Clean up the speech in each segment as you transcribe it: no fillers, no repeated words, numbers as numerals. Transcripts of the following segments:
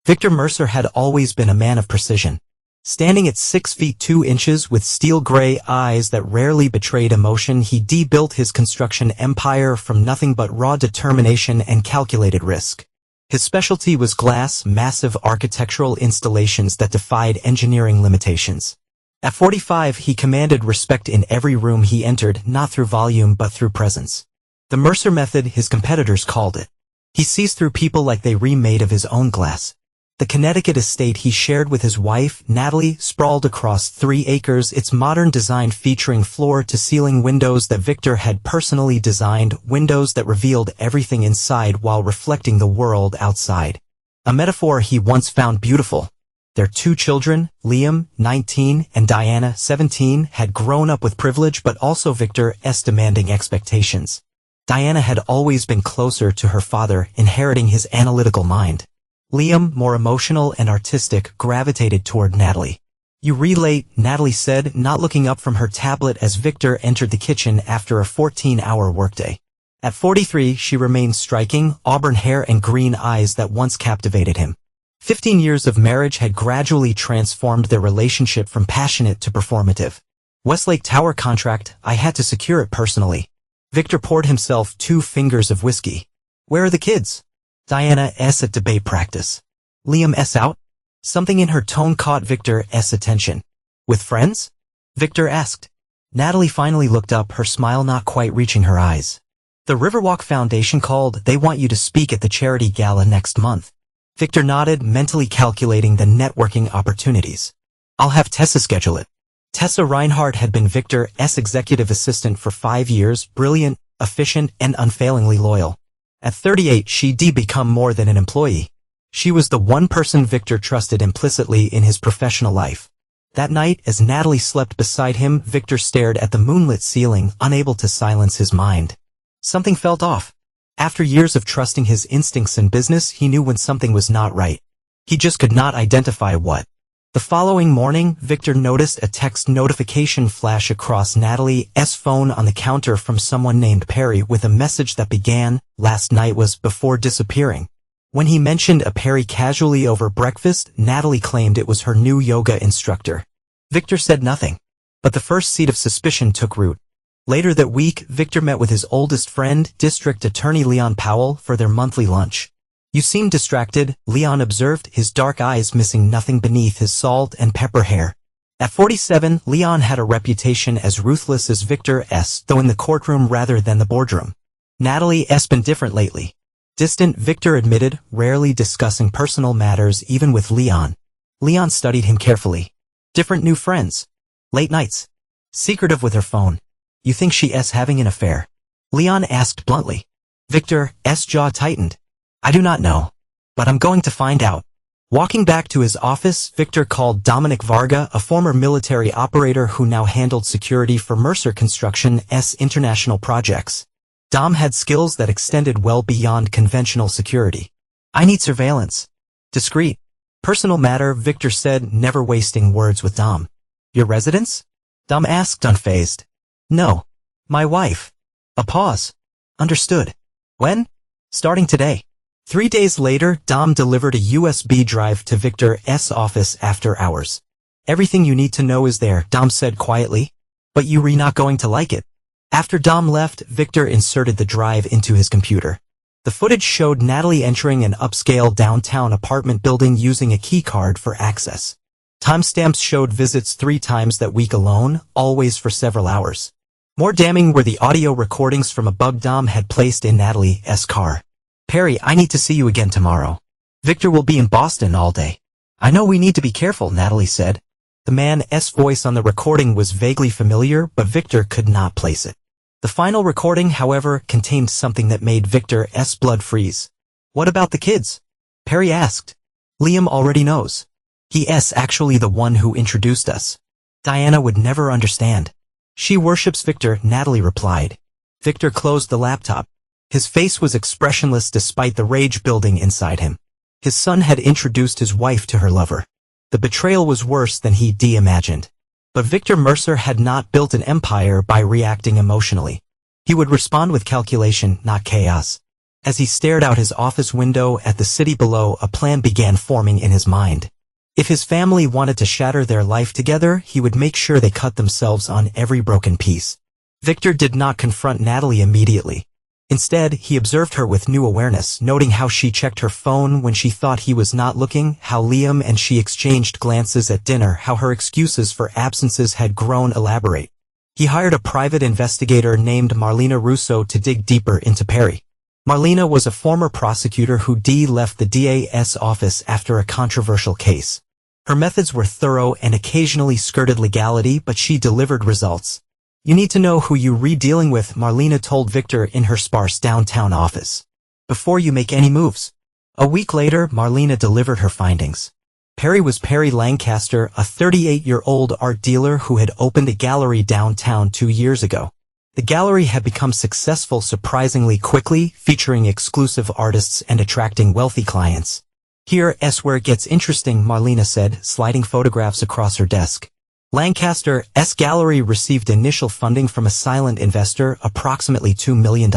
Victor Mercer had always been a man of precision. Standing at 6 feet 2 inches with steel gray eyes that rarely betrayed emotion, he built his construction empire from nothing but raw determination and calculated risk. His specialty was glass, massive architectural installations that defied engineering limitations. At 45, he commanded respect in every room he entered, not through volume but through presence. The Mercer method, his competitors called it. He sees through people like they remade of his own glass. The Connecticut estate he shared with his wife, Natalie, sprawled across 3 acres, its modern design featuring floor-to-ceiling windows that Victor had personally designed, windows that revealed everything inside while reflecting the world outside. A metaphor he once found beautiful. Their 2 children, Liam, 19, and Diana, 17, had grown up with privilege but also Victor's demanding expectations. Diana had always been closer to her father, inheriting his analytical mind. Liam, more emotional and artistic, gravitated toward Natalie. "You read late," Natalie said, not looking up from her tablet as Victor entered the kitchen after a 14-hour workday. At 43, she remained striking, auburn hair and green eyes that once captivated him. 15 years of marriage had gradually transformed their relationship from passionate to performative. "Westlake Tower contract, I had to secure it personally." Victor poured himself 2 fingers of whiskey. "Where are the kids?" "Diana's at debate practice." "Liam's out?" Something in her tone caught Victor's attention. "With friends?" Victor asked. Natalie finally looked up, her smile not quite reaching her eyes. "The Riverwalk Foundation called. They want you to speak at the charity gala next month." Victor nodded, mentally calculating the networking opportunities. "I'll have Tessa schedule it." Tessa Reinhardt had been Victor's executive assistant for 5 years, brilliant, efficient, and unfailingly loyal. At 38, she'd become more than an employee. She was the one person Victor trusted implicitly in his professional life. That night, as Natalie slept beside him, Victor stared at the moonlit ceiling, unable to silence his mind. Something felt off. After years of trusting his instincts in business, he knew when something was not right. He just could not identify what. The following morning, Victor noticed a text notification flash across Natalie's phone on the counter from someone named Perry with a message that began, "Last night was," before disappearing. When he mentioned a Perry casually over breakfast, Natalie claimed it was her new yoga instructor. Victor said nothing. But the first seed of suspicion took root. Later that week, Victor met with his oldest friend, District Attorney Leon Powell, for their monthly lunch. "You seem distracted," Leon observed, his dark eyes missing nothing beneath his salt and pepper hair. At 47, Leon had a reputation as ruthless as Victor's, though in the courtroom rather than the boardroom. "Natalie's been different lately." Distant, Victor admitted, rarely discussing personal matters even with Leon. Leon studied him carefully. "Different new friends. Late nights. Secretive with her phone. You think she's having an affair?" Leon asked bluntly. Victor's jaw tightened. "I do not know. But I'm going to find out." Walking back to his office, Victor called Dominic Varga, a former military operator who now handled security for Mercer Construction's international projects. Dom had skills that extended well beyond conventional security. "I need surveillance. Discreet. Personal matter," Victor said, never wasting words with Dom. "Your residence?" Dom asked, unfazed. "No. My wife." A pause. "Understood. When?" "Starting today." 3 days later, Dom delivered a USB drive to Victor's office after hours. "Everything you need to know is there," Dom said quietly. "But you're not going to like it." After Dom left, Victor inserted the drive into his computer. The footage showed Natalie entering an upscale downtown apartment building using a keycard for access. Timestamps showed visits 3 times that week alone, always for several hours. More damning were the audio recordings from a bug Dom had placed in Natalie's car. "Perry, I need to see you again tomorrow. Victor will be in Boston all day." "I know we need to be careful," Natalie said. The man's voice on the recording was vaguely familiar, but Victor could not place it. The final recording, however, contained something that made Victor's blood freeze. "What about the kids?" Perry asked. "Liam already knows. He's actually the one who introduced us. Diana would never understand. She worships Victor," Natalie replied. Victor closed the laptop. His face was expressionless despite the rage building inside him. His son had introduced his wife to her lover. The betrayal was worse than he'd imagined. But Victor Mercer had not built an empire by reacting emotionally. He would respond with calculation, not chaos. As he stared out his office window at the city below, a plan began forming in his mind. If his family wanted to shatter their life together, he would make sure they cut themselves on every broken piece. Victor did not confront Natalie immediately. Instead, he observed her with new awareness, noting how she checked her phone when she thought he was not looking, how Liam and she exchanged glances at dinner, how her excuses for absences had grown elaborate. He hired a private investigator named Marlena Russo to dig deeper into Perry. Marlena was a former prosecutor who left the DA's office after a controversial case. Her methods were thorough and occasionally skirted legality, but she delivered results. You need to know who you're dealing with, Marlena told Victor in her sparse downtown office, before you make any moves. A week later, Marlena delivered her findings. Perry was Perry Lancaster, a 38-year-old art dealer who had opened a gallery downtown 2 years ago. The gallery had become successful surprisingly quickly, featuring exclusive artists and attracting wealthy clients. Here's where it gets interesting, Marlena said, sliding photographs across her desk. Lancaster's gallery received initial funding from a silent investor, approximately $2 million.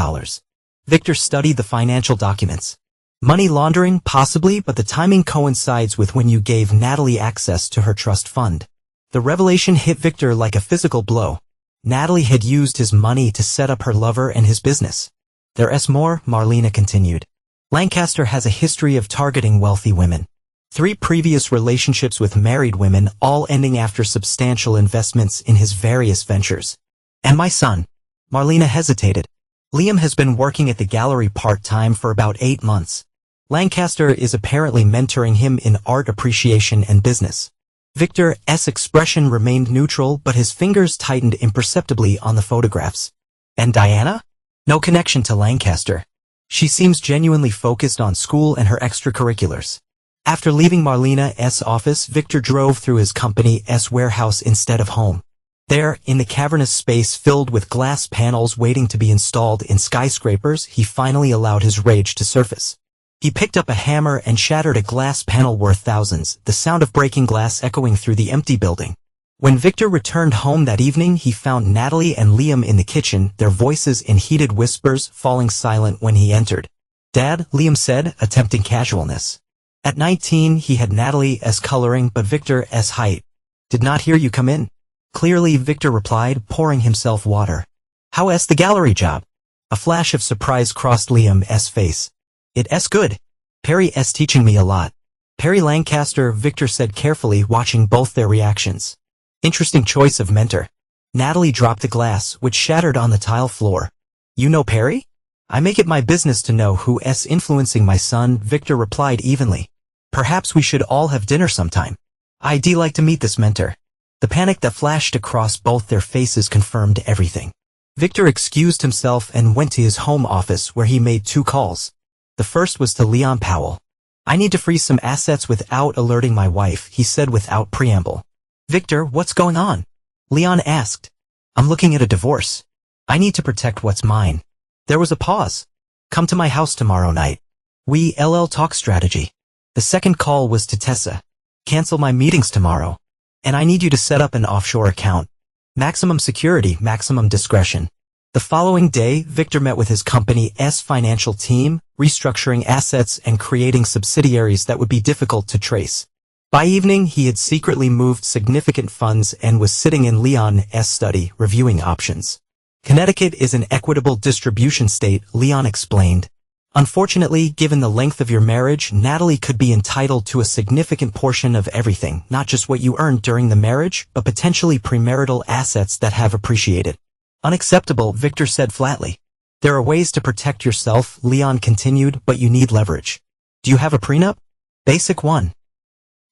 Victor studied the financial documents. Money laundering, possibly, but the timing coincides with when you gave Natalie access to her trust fund. The revelation hit Victor like a physical blow. Natalie had used his money to set up her lover and his business. There's more, Marlena continued. Lancaster has a history of targeting wealthy women. 3 previous relationships with married women, all ending after substantial investments in his various ventures. And my son. Marlena hesitated. Liam has been working at the gallery part-time for about 8 months. Lancaster is apparently mentoring him in art appreciation and business. Victor's expression remained neutral, but his fingers tightened imperceptibly on the photographs. And Diana? No connection to Lancaster. She seems genuinely focused on school and her extracurriculars. After leaving Marlena's office, Victor drove through his company's warehouse instead of home. There, in the cavernous space filled with glass panels waiting to be installed in skyscrapers, he finally allowed his rage to surface. He picked up a hammer and shattered a glass panel worth thousands, the sound of breaking glass echoing through the empty building. When Victor returned home that evening, he found Natalie and Liam in the kitchen, their voices in heated whispers, falling silent when he entered. "Dad," Liam said, attempting casualness. At 19, he had Natalie's coloring but Victor's height. "Did not hear you come in." "Clearly," Victor replied, pouring himself water. "How's the gallery job?" A flash of surprise crossed Liam's face. "It's good. Perry's teaching me a lot." "Perry Lancaster," Victor said carefully, watching both their reactions. "Interesting choice of mentor." Natalie dropped the glass, which shattered on the tile floor. "You know Perry?" "I make it my business to know who's influencing my son," Victor replied evenly. "Perhaps we should all have dinner sometime. I'd like to meet this mentor." The panic that flashed across both their faces confirmed everything. Victor excused himself and went to his home office where he made 2 calls. The first was to Leon Powell. "I need to freeze some assets without alerting my wife," he said without preamble. "Victor, what's going on?" Leon asked. "I'm looking at a divorce. I need to protect what's mine." There was a pause. "Come to my house tomorrow night. We'll talk strategy." The second call was to Tessa. "Cancel my meetings tomorrow. And I need you to set up an offshore account. Maximum security, maximum discretion." The following day, Victor met with his company's financial team, restructuring assets and creating subsidiaries that would be difficult to trace. By evening, he had secretly moved significant funds and was sitting in Leon's study, reviewing options. "Connecticut is an equitable distribution state," Leon explained. "Unfortunately, given the length of your marriage, Natalie could be entitled to a significant portion of everything, not just what you earned during the marriage, but potentially premarital assets that have appreciated." "Unacceptable," Victor said flatly. "There are ways to protect yourself," Leon continued, "but you need leverage." "Do you have a prenup?" "Basic one.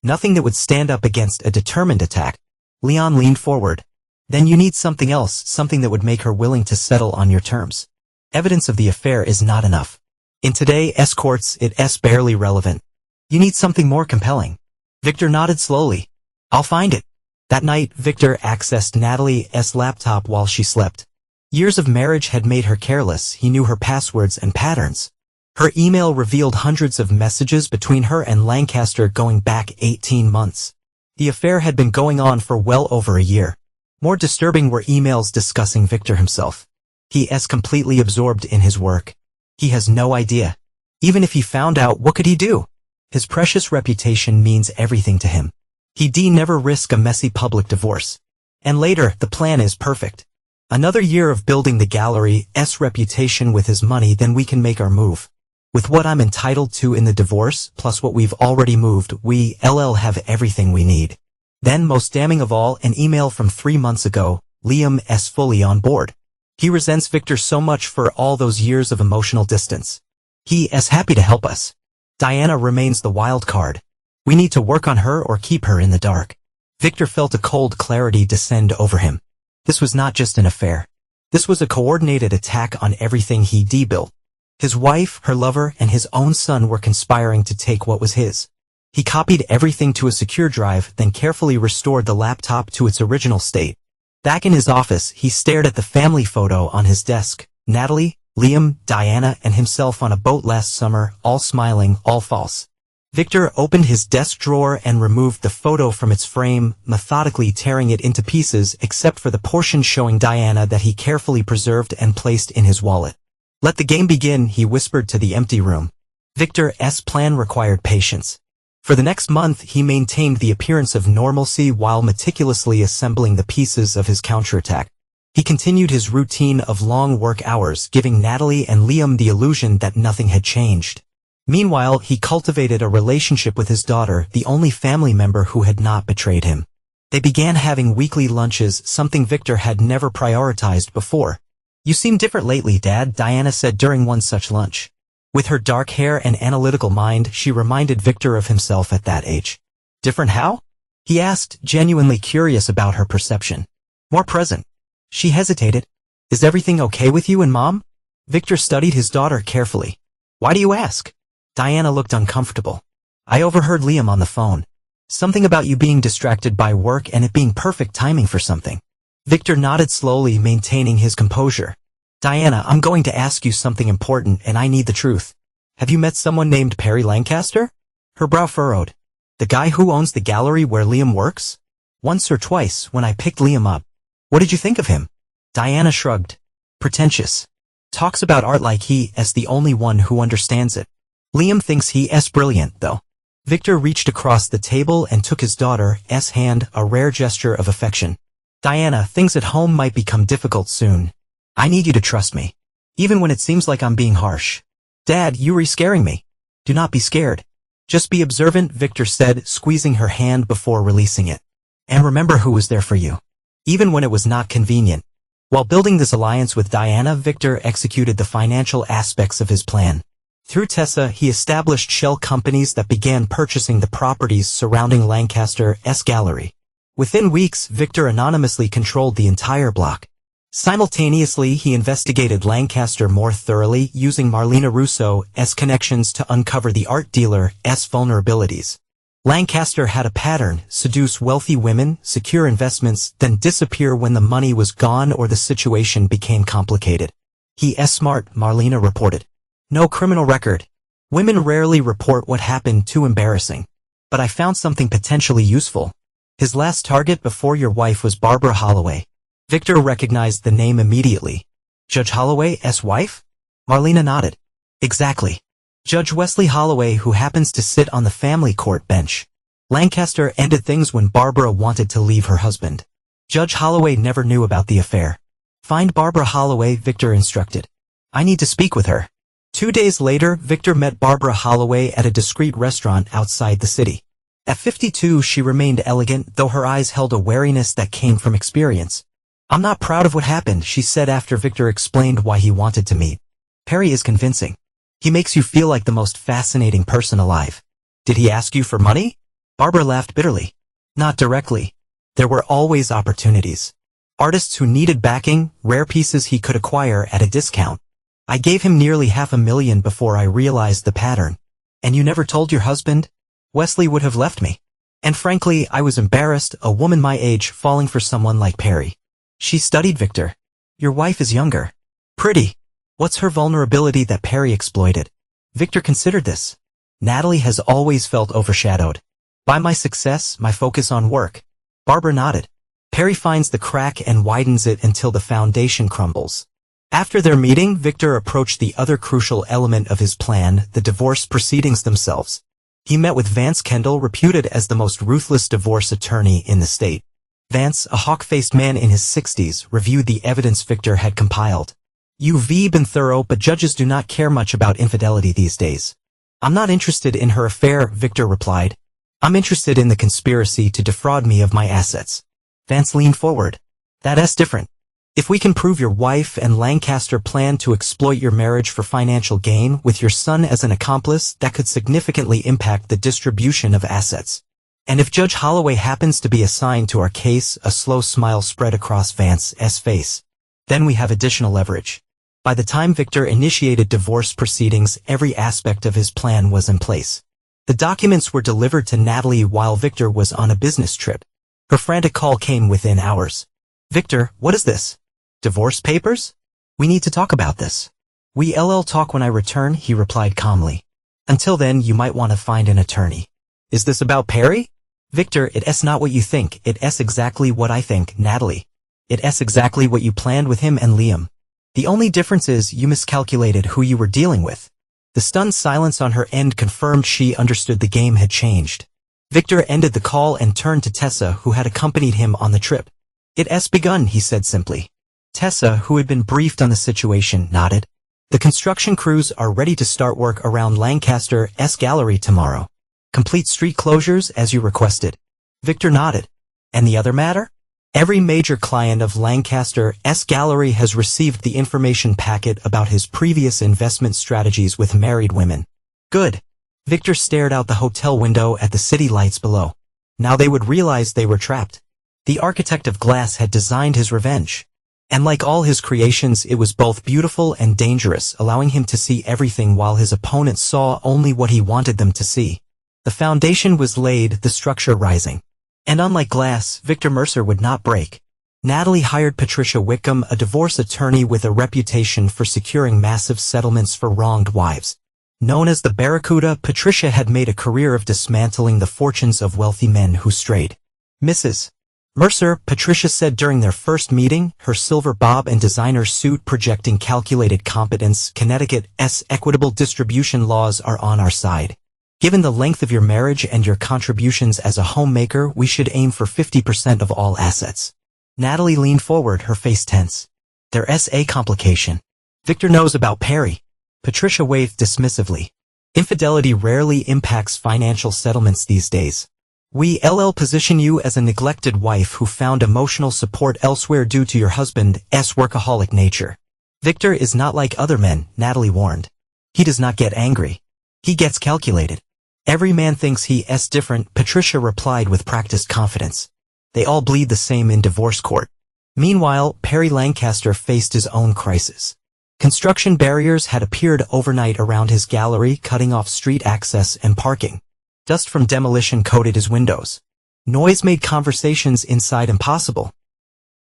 Nothing that would stand up against a determined attack." Leon leaned forward. "Then you need something else, something that would make her willing to settle on your terms. Evidence of the affair is not enough. In today's courts, it's barely relevant. You need something more compelling." Victor nodded slowly. "I'll find it." That night, Victor accessed Natalie's laptop while she slept. Years of marriage had made her careless. He knew her passwords and patterns. Her email revealed hundreds of messages between her and Lancaster going back 18 months. The affair had been going on for well over a year. More disturbing were emails discussing Victor himself. He was completely absorbed in his work. He has no idea. Even if he found out, what could he do? His precious reputation means everything to him. He'd never risk a messy public divorce. And later, the plan is perfect. Another year of building the gallery's reputation with his money, then we can make our move. With what I'm entitled to in the divorce, plus what we've already moved, we'll have everything we need. Then, most damning of all, an email from 3 months ago. Liam's fully on board. He resents Victor so much for all those years of emotional distance. He's happy to help us. Diana remains the wild card. We need to work on her or keep her in the dark. Victor felt a cold clarity descend over him. This was not just an affair. This was a coordinated attack on everything he'd built. His wife, her lover, and his own son were conspiring to take what was his. He copied everything to a secure drive, then carefully restored the laptop to its original state. Back in his office, he stared at the family photo on his desk. Natalie, Liam, Diana, and himself on a boat last summer, all smiling, all false. Victor opened his desk drawer and removed the photo from its frame, methodically tearing it into pieces except for the portion showing Diana that he carefully preserved and placed in his wallet. Let the game begin, he whispered to the empty room. Victor's plan required patience. For the next month, he maintained the appearance of normalcy while meticulously assembling the pieces of his counterattack. He continued his routine of long work hours, giving Natalie and Liam the illusion that nothing had changed. Meanwhile, he cultivated a relationship with his daughter, the only family member who had not betrayed him. They began having weekly lunches, something Victor had never prioritized before. "You seem different lately, Dad," Diana said during one such lunch. With her dark hair and analytical mind, she reminded Victor of himself at that age. "Different how?" he asked, genuinely curious about her perception. "More present." She hesitated. "Is everything okay with you and Mom?" Victor studied his daughter carefully. "Why do you ask?" Diana looked uncomfortable. "I overheard Liam on the phone. Something about you being distracted by work and it being perfect timing for something." Victor nodded slowly, maintaining his composure. "Diana, I'm going to ask you something important and I need the truth. Have you met someone named Perry Lancaster?" Her brow furrowed. "The guy who owns the gallery where Liam works?" "Once or twice, when I picked Liam up." "What did you think of him?" Diana shrugged. "Pretentious. Talks about art like he's the only one who understands it. Liam thinks he's brilliant, though." Victor reached across the table and took his daughter's hand, a rare gesture of affection. "Diana, things at home might become difficult soon. I need you to trust me. Even when it seems like I'm being harsh." "Dad, you're scaring me." "Do not be scared. Just be observant," Victor said, squeezing her hand before releasing it. "And remember who was there for you, even when it was not convenient." While building this alliance with Diana, Victor executed the financial aspects of his plan. Through Tessa, he established shell companies that began purchasing the properties surrounding Lancaster's gallery. Within weeks, Victor anonymously controlled the entire block. Simultaneously, he investigated Lancaster more thoroughly, using Marlena Russo's connections to uncover the art dealer's vulnerabilities. Lancaster had a pattern: seduce wealthy women, secure investments, then disappear when the money was gone or the situation became complicated. "He's smart," Marlena reported. "No criminal record. Women rarely report what happened, too embarrassing. But I found something potentially useful. His last target before your wife was Barbara Holloway." Victor recognized the name immediately. "Judge Holloway's wife?" Marlena nodded. "Exactly. Judge Wesley Holloway, who happens to sit on the family court bench. Lancaster ended things when Barbara wanted to leave her husband. Judge Holloway never knew about the affair. Find Barbara Holloway," Victor instructed. "I need to speak with her." 2 days later, Victor met Barbara Holloway at a discreet restaurant outside the city. At 52, she remained elegant, though her eyes held a wariness that came from experience. "I'm not proud of what happened," she said after Victor explained why he wanted to meet. "Perry is convincing. He makes you feel like the most fascinating person alive." "Did he ask you for money?" Barbara laughed bitterly. "Not directly. There were always opportunities. Artists who needed backing, rare pieces he could acquire at a discount. I gave him nearly $500,000 before I realized the pattern." "And you never told your husband?" "Wesley would have left me. And frankly, I was embarrassed, a woman my age falling for someone like Perry." She studied Victor. "Your wife is younger. Pretty. What's her vulnerability that Perry exploited?" Victor considered this. "Natalie has always felt overshadowed by my success, my focus on work." Barbara nodded. "Perry finds the crack and widens it until the foundation crumbles." After their meeting, Victor approached the other crucial element of his plan, the divorce proceedings themselves. He met with Vance Kendall, reputed as the most ruthless divorce attorney in the state. Vance, a hawk-faced man in his 60s, reviewed the evidence Victor had compiled. "You've been thorough, but judges do not care much about infidelity these days." "I'm not interested in her affair," Victor replied. "I'm interested in the conspiracy to defraud me of my assets." Vance leaned forward. "That's different. If we can prove your wife and Lancaster planned to exploit your marriage for financial gain, with your son as an accomplice, that could significantly impact the distribution of assets. And if Judge Holloway happens to be assigned to our case," a slow smile spread across Vance's face, "then we have additional leverage." By the time Victor initiated divorce proceedings, every aspect of his plan was in place. The documents were delivered to Natalie while Victor was on a business trip. Her frantic call came within hours. "Victor, what is this? Divorce papers? We need to talk about this." "We'll talk when I return," he replied calmly. "Until then, you might want to find an attorney." "Is this about Perry?" "Victor, it's not what you think. It's exactly what I think, Natalie. It's exactly what you planned with him and Liam. The only difference is you miscalculated who you were dealing with." The stunned silence on her end confirmed she understood the game had changed. Victor ended the call and turned to Tessa, who had accompanied him on the trip. "It's begun," he said simply. Tessa, who had been briefed on the situation, nodded. "The construction crews are ready to start work around Lancaster's gallery tomorrow. Complete street closures as you requested." Victor nodded. "And the other matter?" "Every major client of Lancaster's gallery has received the information packet about his previous investment strategies with married women." "Good." Victor stared out the hotel window at the city lights below. Now they would realize they were trapped. The architect of glass had designed his revenge. And like all his creations, it was both beautiful and dangerous, allowing him to see everything while his opponents saw only what he wanted them to see. The foundation was laid, the structure rising. And unlike glass, Victor Mercer would not break. Natalie hired Patricia Wickham, a divorce attorney with a reputation for securing massive settlements for wronged wives. Known as the Barracuda, Patricia had made a career of dismantling the fortunes of wealthy men who strayed. "Mrs. Mercer," Patricia said during their first meeting, her silver bob and designer suit projecting calculated competence, "Connecticut's equitable distribution laws are on our side. Given the length of your marriage and your contributions as a homemaker, we should aim for 50% of all assets." Natalie leaned forward, her face tense. "There's a complication. Victor knows about Perry." Patricia waved dismissively. "Infidelity rarely impacts financial settlements these days. We'll position you as a neglected wife who found emotional support elsewhere due to your husband's workaholic nature." "Victor is not like other men," Natalie warned. "He does not get angry. He gets calculated." "Every man thinks he's different," Patricia replied with practiced confidence. "They all bleed the same in divorce court." Meanwhile, Perry Lancaster faced his own crisis. Construction barriers had appeared overnight around his gallery, cutting off street access and parking. Dust from demolition coated his windows. Noise made conversations inside impossible.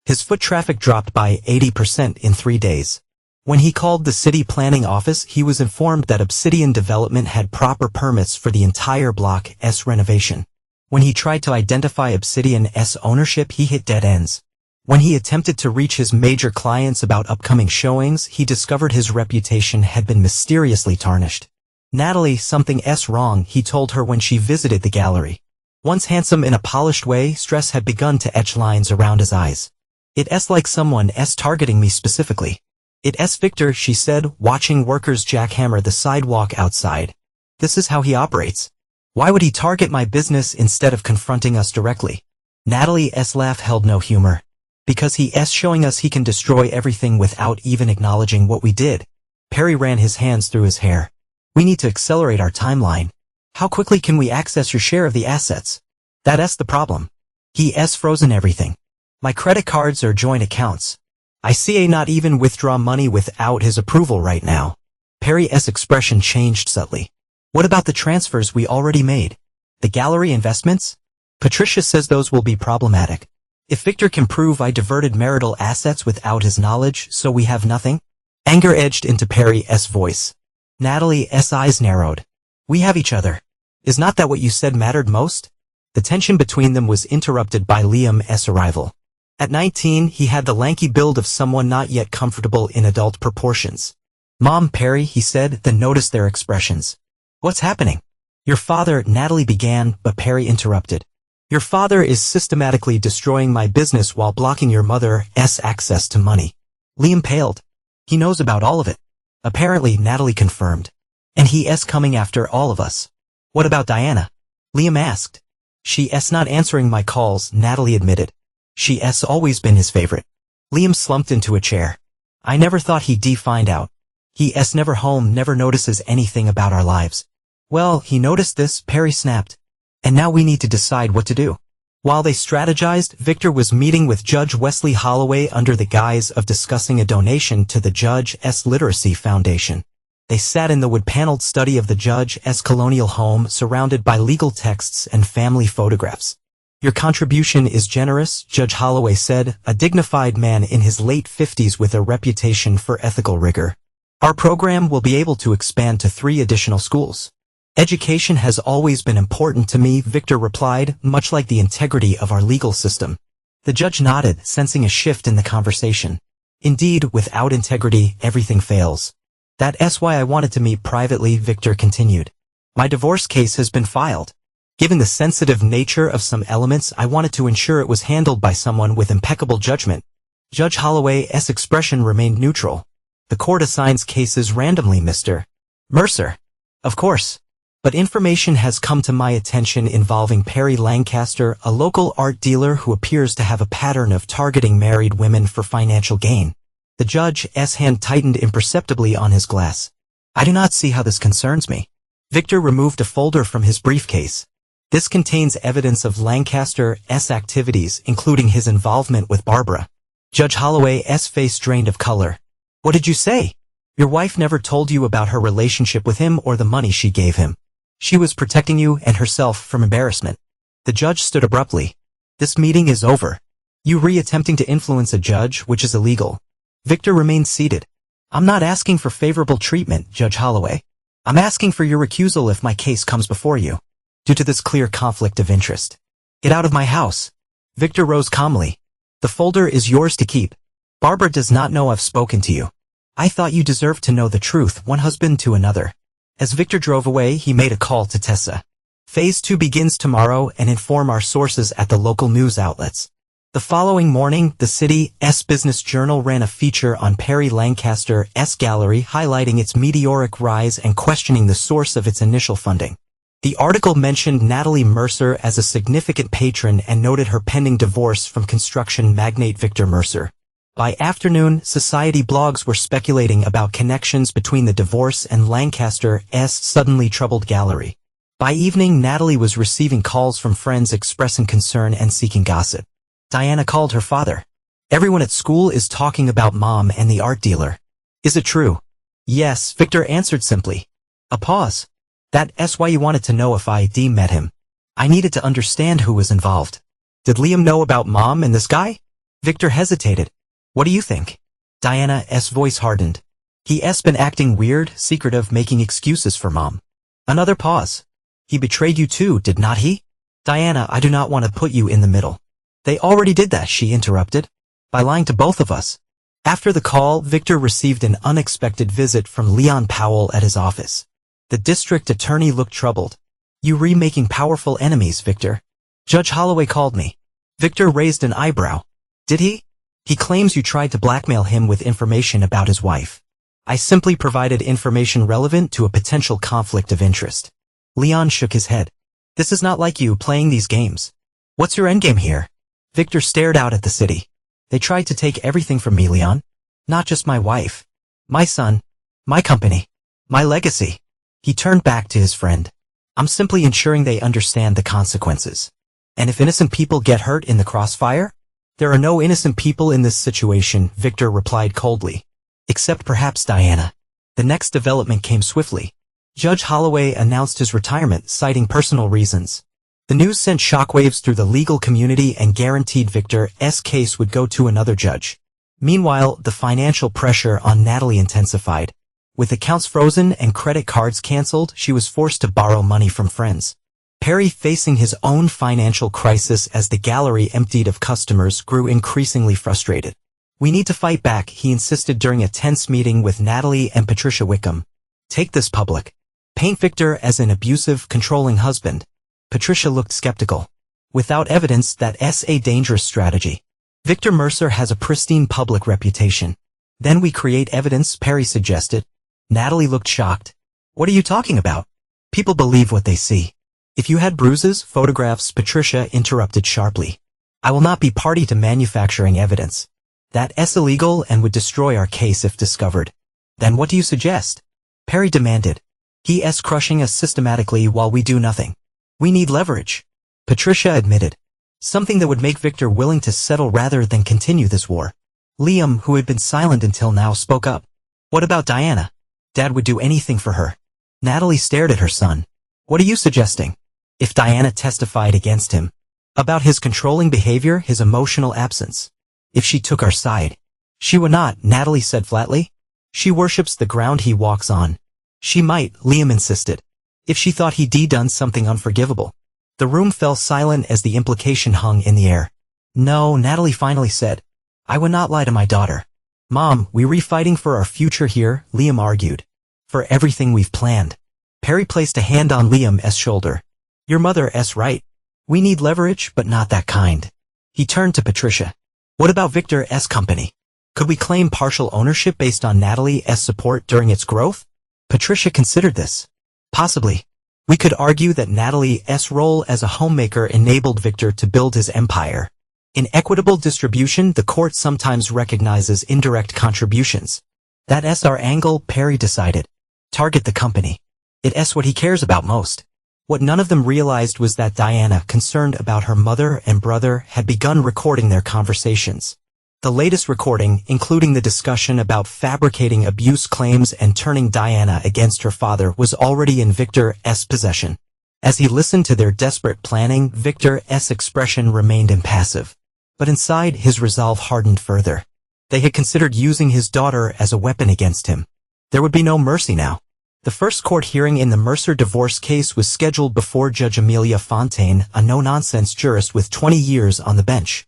His foot traffic dropped by 80% in 3 days. When he called the city planning office, he was informed that Obsidian Development had proper permits for the entire block's renovation. When he tried to identify Obsidian's ownership, he hit dead ends. When he attempted to reach his major clients about upcoming showings, he discovered his reputation had been mysteriously tarnished. "Natalie, something's wrong," he told her when she visited the gallery. Once handsome in a polished way, stress had begun to etch lines around his eyes. "It's like someone's targeting me specifically." "It's Victor," she said, watching workers jackhammer the sidewalk outside. "This is how he operates. Why would he target my business instead of confronting us directly?" Natalie's laugh held no humor. "Because he's showing us he can destroy everything without even acknowledging what we did." Perry ran his hands through his hair. "We need to accelerate our timeline. How quickly can we access your share of the assets?" "That's the problem. He's frozen everything. My credit cards are joint accounts. I not even withdraw money without his approval right now." Perry's expression changed subtly. "What about the transfers we already made? The gallery investments?" "Patricia says those will be problematic. If Victor can prove I diverted marital assets without his knowledge, so we have nothing?" Anger edged into Perry's voice. Natalie's eyes narrowed. "We have each other. Is not that what you said mattered most?" The tension between them was interrupted by Liam's arrival. At 19, he had the lanky build of someone not yet comfortable in adult proportions. "Mom, Perry," he said, then noticed their expressions. "What's happening?" "Your father," Natalie began, but Perry interrupted. "Your father is systematically destroying my business while blocking your mother's access to money." Liam paled. "He knows about all of it." "Apparently," Natalie confirmed. "And he's coming after all of us." "What about Diana?" Liam asked. "She's not answering my calls," Natalie admitted. "She's always been his favorite." Liam slumped into a chair. "I never thought he'd find out. He's never home, never notices anything about our lives." "Well, he noticed this," Perry snapped. "And now we need to decide what to do." While they strategized, Victor was meeting with Judge Wesley Holloway under the guise of discussing a donation to the Judge's Literacy Foundation. They sat in the wood-paneled study of the Judge's colonial home, surrounded by legal texts and family photographs. "Your contribution is generous," Judge Holloway said, a dignified man in his late 50s with a reputation for ethical rigor. "Our program will be able to expand to 3 additional schools." "Education has always been important to me," Victor replied, "much like the integrity of our legal system." The judge nodded, sensing a shift in the conversation. "Indeed, without integrity, everything fails." "That's why I wanted to meet privately," Victor continued. "My divorce case has been filed. Given the sensitive nature of some elements, I wanted to ensure it was handled by someone with impeccable judgment." Judge Holloway's expression remained neutral. "The court assigns cases randomly, Mr. Mercer." "Of course. But information has come to my attention involving Perry Lancaster, a local art dealer who appears to have a pattern of targeting married women for financial gain." The judge's hand tightened imperceptibly on his glass. "I do not see how this concerns me." Victor removed a folder from his briefcase. "This contains evidence of Lancaster's activities, including his involvement with Barbara." Judge Holloway's face drained of color. "What did you say? Your wife never told you about her relationship with him or the money she gave him. She was protecting you and herself from embarrassment." The judge stood abruptly. "This meeting is over. You attempting to influence a judge, which is illegal." Victor remained seated. "I'm not asking for favorable treatment, Judge Holloway. I'm asking for your recusal if my case comes before you, due to this clear conflict of interest." "Get out of my house." Victor rose calmly. "The folder is yours to keep. Barbara does not know I've spoken to you. I thought you deserved to know the truth, one husband to another." As Victor drove away, he made a call to Tessa. "Phase 2 begins tomorrow, and inform our sources at the local news outlets." The following morning, the city's business journal ran a feature on Perry Lancaster's gallery, highlighting its meteoric rise and questioning the source of its initial funding. The article mentioned Natalie Mercer as a significant patron and noted her pending divorce from construction magnate Victor Mercer. By afternoon, society blogs were speculating about connections between the divorce and Lancaster's suddenly troubled gallery. By evening, Natalie was receiving calls from friends expressing concern and seeking gossip. Diana called her father. "Everyone at school is talking about Mom and the art dealer. Is it true?" "Yes," Victor answered simply. A pause. "That's why you wanted to know if I met him. I needed to understand who was involved." "Did Liam know about Mom and this guy?" Victor hesitated. "What do you think?" Diana's voice hardened. "He's been acting weird, secretive, making excuses for Mom." Another pause. "He betrayed you too, did not he?" "Diana, I do not want to put you in the middle." "They already did that," she interrupted. "By lying to both of us." After the call, Victor received an unexpected visit from Leon Powell at his office. The district attorney looked troubled. "You making powerful enemies, Victor." "Judge Holloway called me." Victor raised an eyebrow. "Did he?" "He claims you tried to blackmail him with information about his wife." "I simply provided information relevant to a potential conflict of interest." Leon shook his head. "This is not like you playing these games. What's your endgame here?" Victor stared out at the city. "They tried to take everything from me, Leon. Not just my wife. My son. My company. My legacy." He turned back to his friend. "I'm simply ensuring they understand the consequences. And if innocent people get hurt in the crossfire?" "There are no innocent people in this situation," Victor replied coldly. "Except perhaps Diana." The next development came swiftly. Judge Holloway announced his retirement, citing personal reasons. The news sent shockwaves through the legal community and guaranteed Victor's case would go to another judge. Meanwhile, the financial pressure on Natalie intensified. With accounts frozen and credit cards canceled, she was forced to borrow money from friends. Perry, facing his own financial crisis as the gallery emptied of customers, grew increasingly frustrated. "We need to fight back," he insisted during a tense meeting with Natalie and Patricia Wickham. "Take this public. Paint Victor as an abusive, controlling husband." Patricia looked skeptical. "Without evidence, that's a dangerous strategy. Victor Mercer has a pristine public reputation." "Then we create evidence," Perry suggested. Natalie looked shocked. "What are you talking about? People believe what they see." "If you had bruises, photographs," Patricia interrupted sharply. "I will not be party to manufacturing evidence. That's illegal and would destroy our case if discovered." "Then what do you suggest?" Perry demanded. "He's crushing us systematically while we do nothing. We need leverage," Patricia admitted. "Something that would make Victor willing to settle rather than continue this war." Liam, who had been silent until now, spoke up. "What about Diana? Dad would do anything for her." Natalie stared at her son. "What are you suggesting?" "If Diana testified against him, about his controlling behavior, his emotional absence. If she took our side." "She would not," Natalie said flatly. "She worships the ground he walks on." "She might," Liam insisted. "If she thought he'd done something unforgivable." The room fell silent as the implication hung in the air. "No," Natalie finally said. "I would not lie to my daughter." "Mom, we're fighting for our future here," Liam argued. "For everything we've planned." Perry placed a hand on Liam's shoulder. "Your mother's right. We need leverage, but not that kind." He turned to Patricia. "What about Victor's company? Could we claim partial ownership based on Natalie's support during its growth?" Patricia considered this. "Possibly. We could argue that Natalie's role as a homemaker enabled Victor to build his empire. In equitable distribution, the court sometimes recognizes indirect contributions. That's our angle," Perry decided. "Target the company. It's what he cares about most." What none of them realized was that Diana, concerned about her mother and brother, had begun recording their conversations. The latest recording, including the discussion about fabricating abuse claims and turning Diana against her father, was already in Victor's possession. As he listened to their desperate planning, Victor's expression remained impassive. But inside, his resolve hardened further. They had considered using his daughter as a weapon against him. There would be no mercy now. The first court hearing in the Mercer divorce case was scheduled before Judge Amelia Fontaine, a no-nonsense jurist with 20 years on the bench.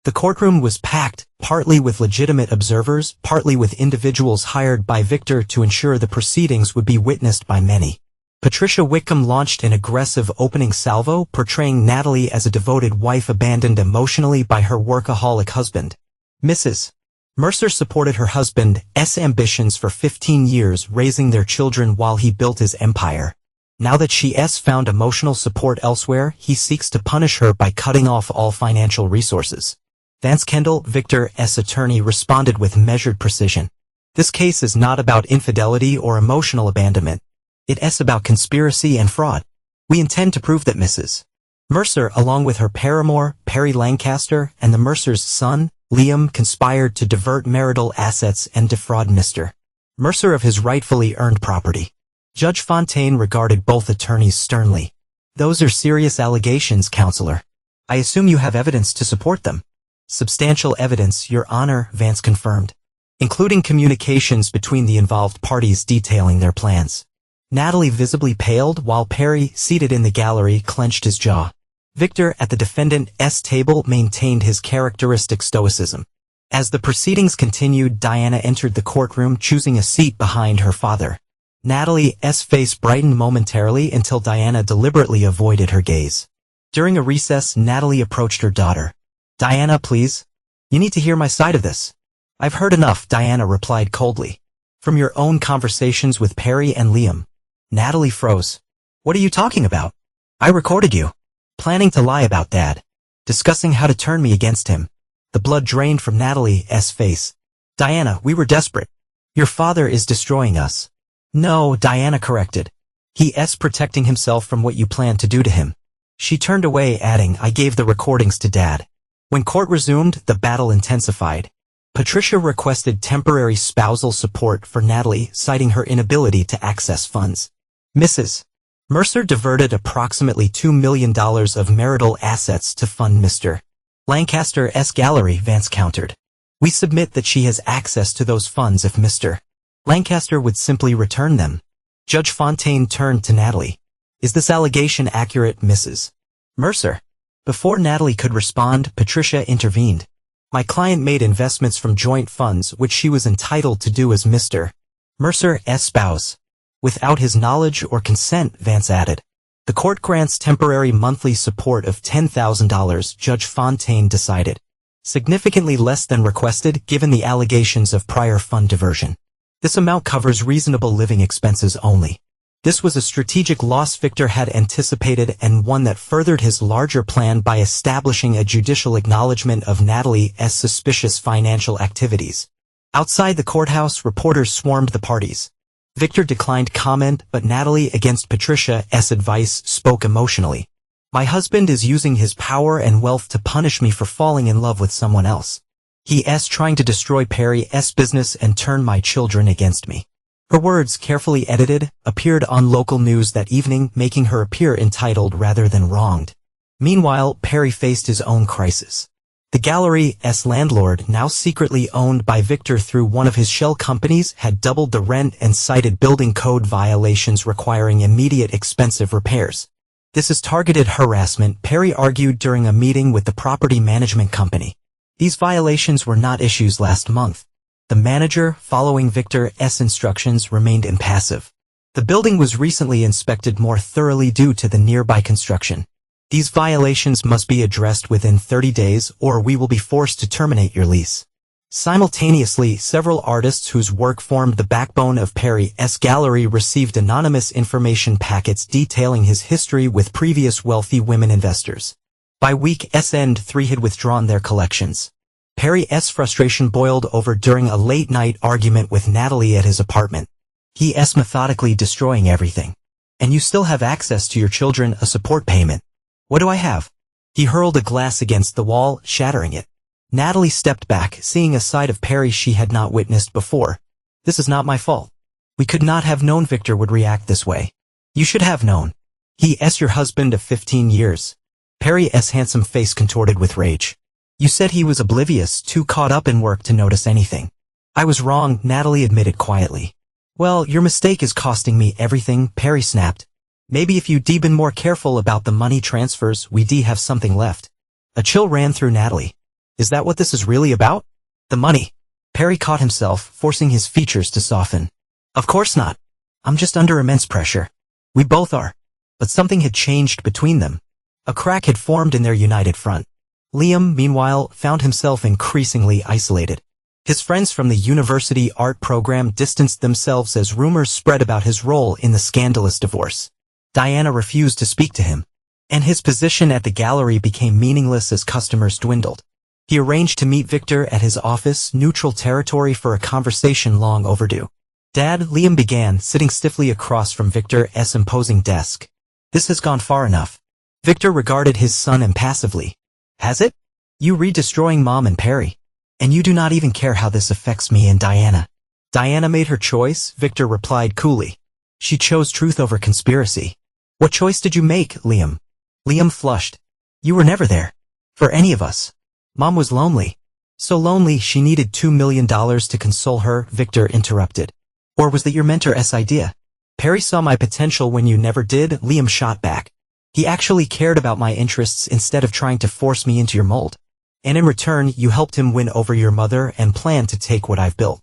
The courtroom was packed, partly with legitimate observers, partly with individuals hired by Victor to ensure the proceedings would be witnessed by many. Patricia Wickham launched an aggressive opening salvo, portraying Natalie as a devoted wife abandoned emotionally by her workaholic husband. Mrs. Mercer supported her husband's ambitions for 15 years, raising their children while he built his empire. Now that she's found emotional support elsewhere, he seeks to punish her by cutting off all financial resources. Vance Kendall, Victor's attorney, responded with measured precision. "This case is not about infidelity or emotional abandonment. It's about conspiracy and fraud. We intend to prove that Mrs. Mercer, along with her paramour, Perry Lancaster, and the Mercer's son, Liam, conspired to divert marital assets and defraud Mr. Mercer of his rightfully earned property." Judge Fontaine regarded both attorneys sternly. "Those are serious allegations, counselor. I assume you have evidence to support them." "Substantial evidence, Your Honor," Vance confirmed, "including communications between the involved parties detailing their plans." Natalie visibly paled, while Perry, seated in the gallery, clenched his jaw. Victor, at the defendant's table, maintained his characteristic stoicism. As the proceedings continued, Diana entered the courtroom, choosing a seat behind her father. Natalie's face brightened momentarily until Diana deliberately avoided her gaze. During a recess, Natalie approached her daughter. "Diana, please. You need to hear my side of this." "I've heard enough," Diana replied coldly. "From your own conversations with Perry and Liam." Natalie froze. "What are you talking about?" "I recorded you planning to lie about Dad, discussing how to turn me against him." The blood drained from Natalie's face. "Diana, we were desperate. Your father is destroying us." "No," Diana corrected. "He's protecting himself from what you plan to do to him." She turned away, adding, "I gave the recordings to Dad." When court resumed, the battle intensified. Patricia requested temporary spousal support for Natalie, citing her inability to access funds. Mrs. Mercer diverted approximately $2 million of marital assets to fund Mr. Lancaster's gallery, Vance countered. "We submit that she has access to those funds if Mr. Lancaster would simply return them." Judge Fontaine turned to Natalie. Is this allegation accurate, Mrs. Mercer? Before Natalie could respond, Patricia intervened. My client made investments from joint funds which she was entitled to do as Mr. Mercer's spouse. Without his knowledge or consent, Vance added. The court grants temporary monthly support of $10,000, Judge Fontaine decided. Significantly less than requested given the allegations of prior fund diversion. This amount covers reasonable living expenses only. This was a strategic loss Victor had anticipated and one that furthered his larger plan by establishing a judicial acknowledgement of Natalie's suspicious financial activities. Outside the courthouse, reporters swarmed the parties. Victor declined comment, but Natalie, against Patricia's advice, spoke emotionally. My husband is using his power and wealth to punish me for falling in love with someone else. He's trying to destroy Perry's business and turn my children against me. Her words, carefully edited, appeared on local news that evening, making her appear entitled rather than wronged. Meanwhile, Perry faced his own crisis. The gallery's landlord, now secretly owned by Victor through one of his shell companies, had doubled the rent and cited building code violations requiring immediate expensive repairs. This is targeted harassment, Perry argued during a meeting with the property management company. These violations were not issues last month. The manager, following Victor's instructions, remained impassive. The building was recently inspected more thoroughly due to the nearby construction. These violations must be addressed within 30 days or we will be forced to terminate your lease. Simultaneously, several artists whose work formed the backbone of Perry's gallery received anonymous information packets detailing his history with previous wealthy women investors. By week's end, 3 had withdrawn their collections. Perry's frustration boiled over during a late-night argument with Natalie at his apartment. He's methodically destroying everything. And you still have access to your children, a support payment. What do I have? He hurled a glass against the wall, shattering it. Natalie stepped back, seeing a side of Perry she had not witnessed before. This is not my fault. We could not have known Victor would react this way. You should have known. He's your husband of 15 years. Perry's handsome face contorted with rage. You said he was oblivious, too caught up in work to notice anything. I was wrong, Natalie admitted quietly. Well, your mistake is costing me everything, Perry snapped. Maybe if you'd been more careful about the money transfers, we'd have something left. A chill ran through Natalie. Is that what this is really about? The money. Perry caught himself, forcing his features to soften. Of course not. I'm just under immense pressure. We both are. But something had changed between them. A crack had formed in their united front. Liam, meanwhile, found himself increasingly isolated. His friends from the university art program distanced themselves as rumors spread about his role in the scandalous divorce. Diana refused to speak to him, and his position at the gallery became meaningless as customers dwindled. He arranged to meet Victor at his office, neutral territory, for a conversation long overdue. Dad, Liam began, sitting stiffly across from Victor's imposing desk. This has gone far enough. Victor regarded his son impassively. Has it? You re-destroying Mom and Perry. And you do not even care how this affects me and Diana. Diana made her choice, Victor replied coolly. She chose truth over conspiracy. What choice did you make, Liam? Liam flushed. You were never there. For any of us. Mom was lonely. So lonely she needed $2 million to console her, Victor interrupted. Or was that your mentor's idea? Perry saw my potential when you never did, Liam shot back. He actually cared about my interests instead of trying to force me into your mold. And in return, you helped him win over your mother and planned to take what I've built.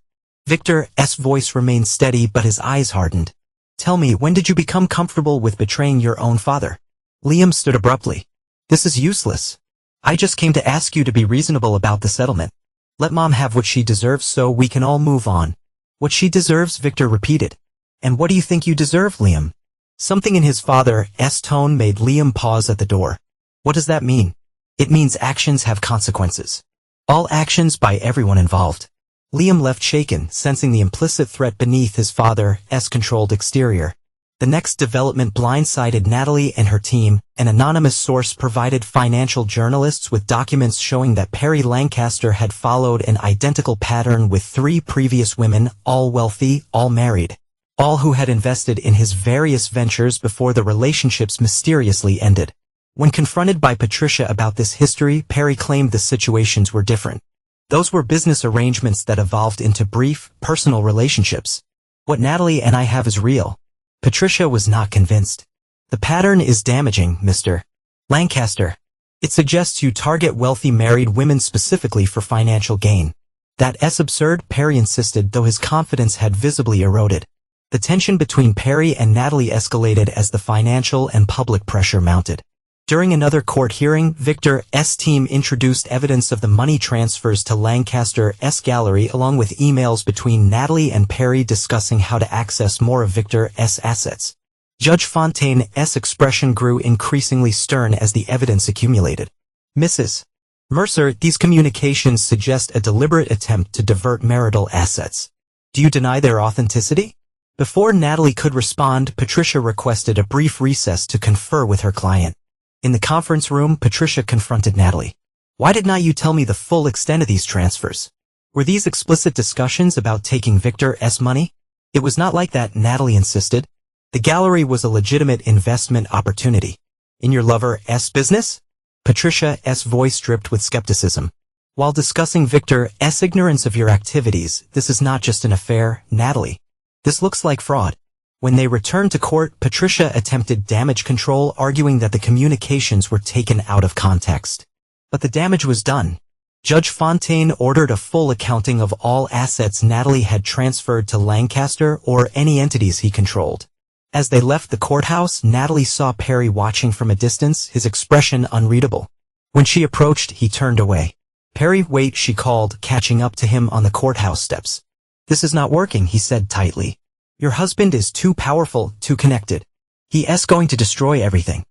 Victor's voice remained steady but his eyes hardened. Tell me, when did you become comfortable with betraying your own father? Liam stood abruptly. This is useless. I just came to ask you to be reasonable about the settlement. Let Mom have what she deserves so we can all move on. What she deserves, Victor repeated. And what do you think you deserve, Liam? Something in his father's tone made Liam pause at the door. What does that mean? It means actions have consequences. All actions by everyone involved. Liam left shaken, sensing the implicit threat beneath his father's controlled exterior. The next development blindsided Natalie and her team. An anonymous source provided financial journalists with documents showing that Perry Lancaster had followed an identical pattern with 3 previous women, all wealthy, all married. All who had invested in his various ventures before the relationships mysteriously ended. When confronted by Patricia about this history, Perry claimed the situations were different. Those were business arrangements that evolved into brief, personal relationships. What Natalie and I have is real. Patricia was not convinced. The pattern is damaging, Mr. Lancaster. It suggests you target wealthy married women specifically for financial gain. That's absurd, Perry insisted, though his confidence had visibly eroded. The tension between Perry and Natalie escalated as the financial and public pressure mounted. During another court hearing, Victor's team introduced evidence of the money transfers to Lancaster's gallery along with emails between Natalie and Perry discussing how to access more of Victor's assets. Judge Fontaine's expression grew increasingly stern as the evidence accumulated. Mrs. Mercer, these communications suggest a deliberate attempt to divert marital assets. Do you deny their authenticity? Before Natalie could respond, Patricia requested a brief recess to confer with her client. In the conference room, Patricia confronted Natalie. Why did not you tell me the full extent of these transfers? Were these explicit discussions about taking Victor's money? It was not like that, Natalie insisted. The gallery was a legitimate investment opportunity. In your lover's business? Patricia's voice dripped with skepticism. While discussing Victor's ignorance of your activities, this is not just an affair, Natalie. This looks like fraud. When they returned to court, Patricia attempted damage control, arguing that the communications were taken out of context. But the damage was done. Judge Fontaine ordered a full accounting of all assets Natalie had transferred to Lancaster or any entities he controlled. As they left the courthouse, Natalie saw Perry watching from a distance, his expression unreadable. When she approached, he turned away. Perry, wait, she called, catching up to him on the courthouse steps. This is not working, he said tightly. Your husband is too powerful, too connected. He's going to destroy everything.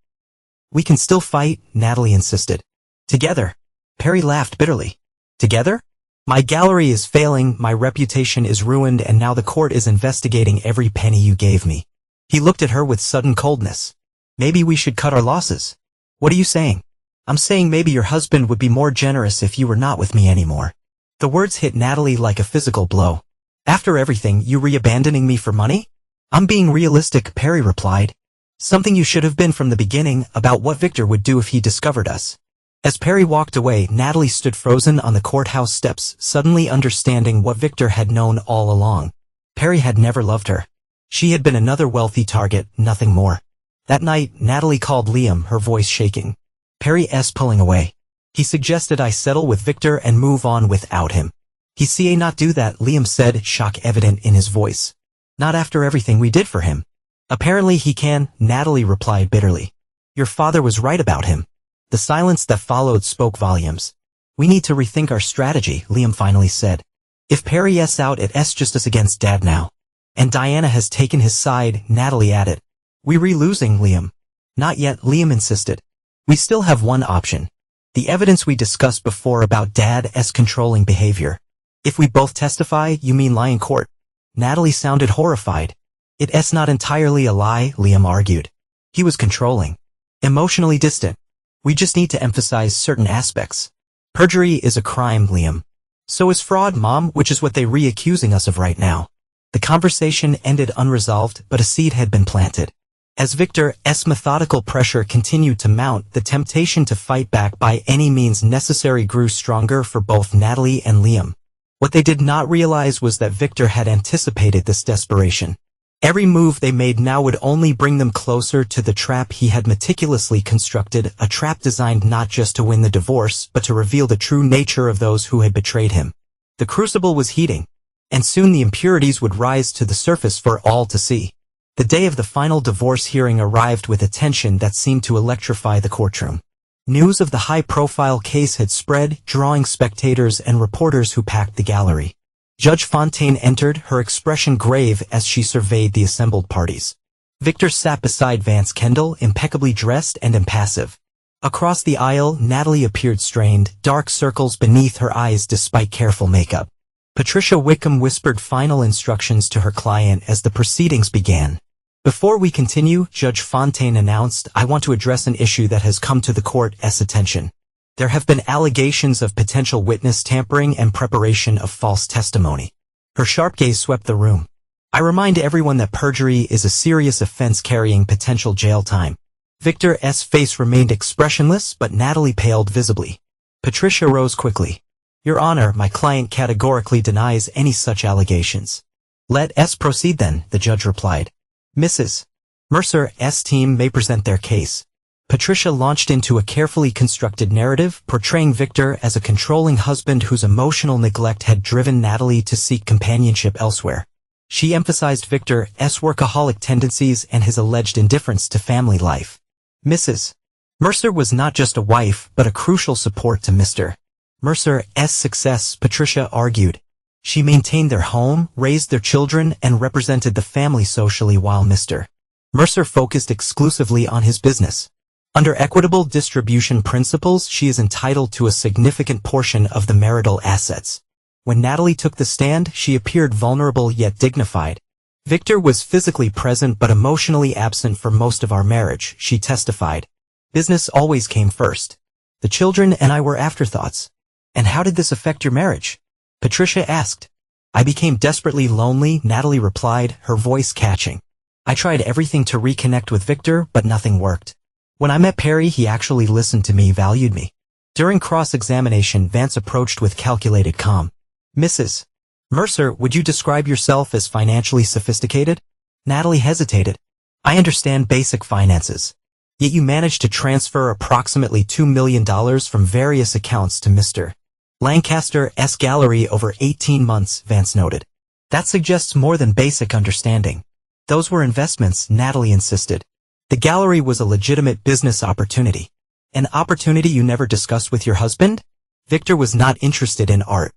We can still fight, Natalie insisted. Together. Perry laughed bitterly. Together? My gallery is failing, my reputation is ruined, and now the court is investigating every penny you gave me. He looked at her with sudden coldness. Maybe we should cut our losses. What are you saying? I'm saying maybe your husband would be more generous if you were not with me anymore. The words hit Natalie like a physical blow. After everything, you re-abandoning me for money? I'm being realistic, Perry replied. Something you should have been from the beginning about what Victor would do if he discovered us. As Perry walked away, Natalie stood frozen on the courthouse steps, suddenly understanding what Victor had known all along. Perry had never loved her. She had been another wealthy target, nothing more. That night, Natalie called Liam, her voice shaking. Perry's pulling away. He suggested I settle with Victor and move on without him. He can't not do that, Liam said, shock evident in his voice. Not after everything we did for him. Apparently he can, Natalie replied bitterly. Your father was right about him. The silence that followed spoke volumes. We need to rethink our strategy, Liam finally said. If Perry's out, it's just us against Dad now. And Diana has taken his side, Natalie added. We re-losing, Liam. Not yet, Liam insisted. We still have one option. The evidence we discussed before about Dad's controlling behavior. If we both testify, you mean lie in court? Natalie sounded horrified. It's not entirely a lie, Liam argued. He was controlling. Emotionally distant. We just need to emphasize certain aspects. Perjury is a crime, Liam. So is fraud, Mom, which is what they're re-accusing us of right now. The conversation ended unresolved, but a seed had been planted. As Victor's methodical pressure continued to mount, the temptation to fight back by any means necessary grew stronger for both Natalie and Liam. What they did not realize was that Victor had anticipated this desperation. Every move they made now would only bring them closer to the trap he had meticulously constructed, a trap designed not just to win the divorce, but to reveal the true nature of those who had betrayed him. The crucible was heating, and soon the impurities would rise to the surface for all to see. The day of the final divorce hearing arrived with a tension that seemed to electrify the courtroom. News of the high-profile case had spread, drawing spectators and reporters who packed the gallery. Judge Fontaine entered, her expression grave as she surveyed the assembled parties. Victor sat beside Vance Kendall, impeccably dressed and impassive. Across the aisle, Natalie appeared strained, dark circles beneath her eyes despite careful makeup. Patricia Wickham whispered final instructions to her client as the proceedings began. Before we continue, Judge Fontaine announced, I want to address an issue that has come to the court's attention. There have been allegations of potential witness tampering and preparation of false testimony. Her sharp gaze swept the room. I remind everyone that perjury is a serious offense carrying potential jail time. Victor's face remained expressionless, but Natalie paled visibly. Patricia rose quickly. Your Honor, my client categorically denies any such allegations. Let us proceed then, the judge replied. Mrs. Mercer's team may present their case. Patricia launched into a carefully constructed narrative, portraying Victor as a controlling husband whose emotional neglect had driven Natalie to seek companionship elsewhere. She emphasized Victor's workaholic tendencies and his alleged indifference to family life. Mrs. Mercer was not just a wife, but a crucial support to Mr. Mercer's success, Patricia argued. She maintained their home, raised their children, and represented the family socially while Mr. Mercer focused exclusively on his business. Under equitable distribution principles, she is entitled to a significant portion of the marital assets. When Natalie took the stand, she appeared vulnerable yet dignified. Victor was physically present but emotionally absent for most of our marriage, she testified. Business always came first. The children and I were afterthoughts. And how did this affect your marriage? Patricia asked. I became desperately lonely, Natalie replied, her voice catching. I tried everything to reconnect with Victor, but nothing worked. When I met Perry, he actually listened to me, valued me. During cross-examination, Vance approached with calculated calm. Mrs. Mercer, would you describe yourself as financially sophisticated? Natalie hesitated. I understand basic finances. Yet you managed to transfer approximately $2 million from various accounts to Mr. Lancaster's gallery over 18 months, Vance noted. That suggests more than basic understanding. Those were investments, Natalie insisted. The gallery was a legitimate business opportunity. An opportunity you never discussed with your husband? Victor was not interested in art.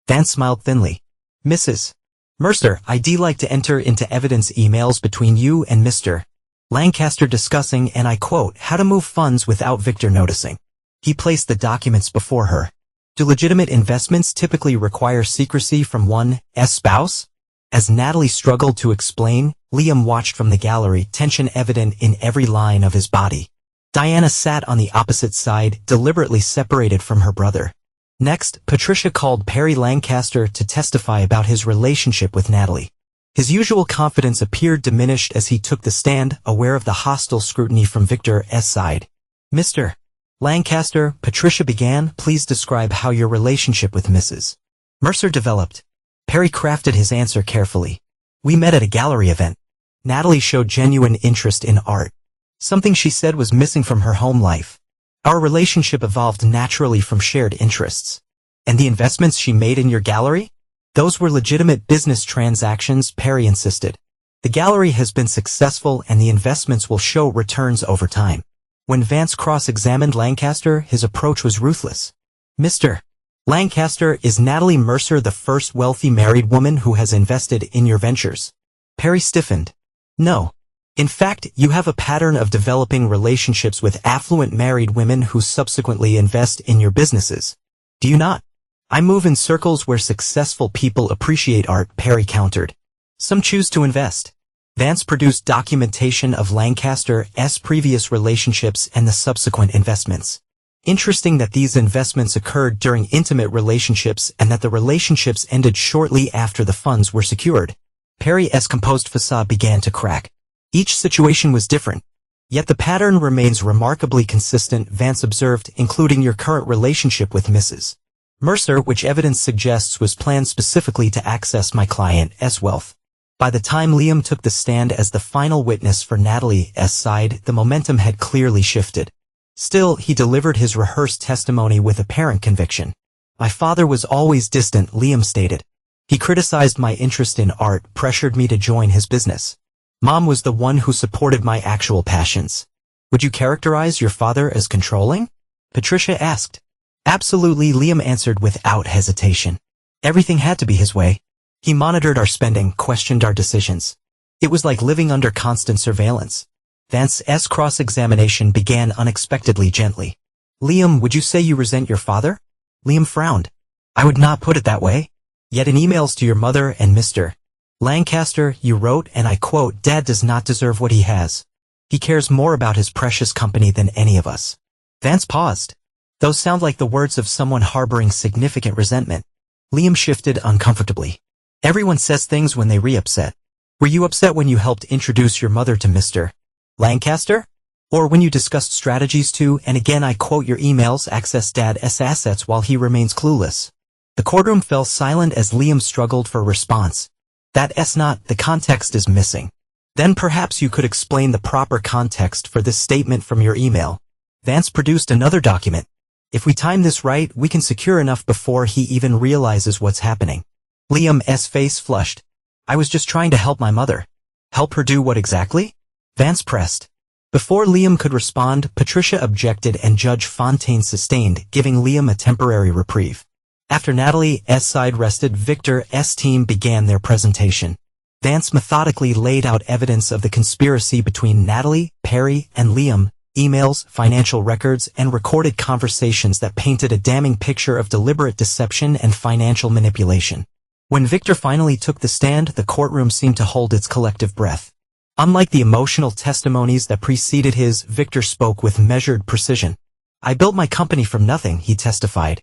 Vance smiled thinly. Mrs. Mercer, I'd like to enter into evidence emails between you and Mr. Lancaster discussing, and I quote, how to move funds without Victor noticing. He placed the documents before her. Do legitimate investments typically require secrecy from one's spouse? As Natalie struggled to explain, Liam watched from the gallery, tension evident in every line of his body. Diana sat on the opposite side, deliberately separated from her brother. Next, Patricia called Perry Lancaster to testify about his relationship with Natalie. His usual confidence appeared diminished as he took the stand, aware of the hostile scrutiny from Victor's side. Mr. Lancaster, Patricia began, please describe how your relationship with Mrs. Mercer developed. Perry crafted his answer carefully. We met at a gallery event. Natalie showed genuine interest in art. Something she said was missing from her home life. Our relationship evolved naturally from shared interests. And the investments she made in your gallery? Those were legitimate business transactions, Perry insisted. The gallery has been successful and the investments will show returns over time. When Vance cross-examined Lancaster, his approach was ruthless. Mr. Lancaster, is Natalie Mercer the first wealthy married woman who has invested in your ventures? Perry stiffened. No. In fact, you have a pattern of developing relationships with affluent married women who subsequently invest in your businesses. Do you not? I move in circles where successful people appreciate art, Perry countered. Some choose to invest. Vance produced documentation of Lancaster's previous relationships and the subsequent investments. Interesting that these investments occurred during intimate relationships and that the relationships ended shortly after the funds were secured. Perry's composed facade began to crack. Each situation was different. Yet the pattern remains remarkably consistent, Vance observed, including your current relationship with Mrs. Mercer, which evidence suggests was planned specifically to access my client's wealth. By the time Liam took the stand as the final witness for Natalie's side, the momentum had clearly shifted. Still, he delivered his rehearsed testimony with apparent conviction. My father was always distant, Liam stated. He criticized my interest in art, pressured me to join his business. Mom was the one who supported my actual passions. Would you characterize your father as controlling? Patricia asked. Absolutely, Liam answered without hesitation. Everything had to be his way. He monitored our spending, questioned our decisions. It was like living under constant surveillance. Vance's cross-examination began unexpectedly gently. Liam, would you say you resent your father? Liam frowned. I would not put it that way. Yet in emails to your mother and Mr. Lancaster, you wrote, and I quote, Dad does not deserve what he has. He cares more about his precious company than any of us. Vance paused. Those sound like the words of someone harboring significant resentment. Liam shifted uncomfortably. Everyone says things when they re-upset. Were you upset when you helped introduce your mother to Mr. Lancaster? Or when you discussed strategies to, and again I quote your emails, access Dad's assets while he remains clueless? The courtroom fell silent as Liam struggled for a response. That's not, the context is missing. Then perhaps you could explain the proper context for this statement from your email. Vance produced another document. If we time this right, we can secure enough before he even realizes what's happening. Liam's face flushed. I was just trying to help my mother. Help her do what exactly? Vance pressed. Before Liam could respond, Patricia objected and Judge Fontaine sustained, giving Liam a temporary reprieve. After Natalie's side rested, Victor's team began their presentation. Vance methodically laid out evidence of the conspiracy between Natalie, Perry, and Liam, emails, financial records, and recorded conversations that painted a damning picture of deliberate deception and financial manipulation. When Victor finally took the stand, the courtroom seemed to hold its collective breath. Unlike the emotional testimonies that preceded his, Victor spoke with measured precision. I built my company from nothing, he testified.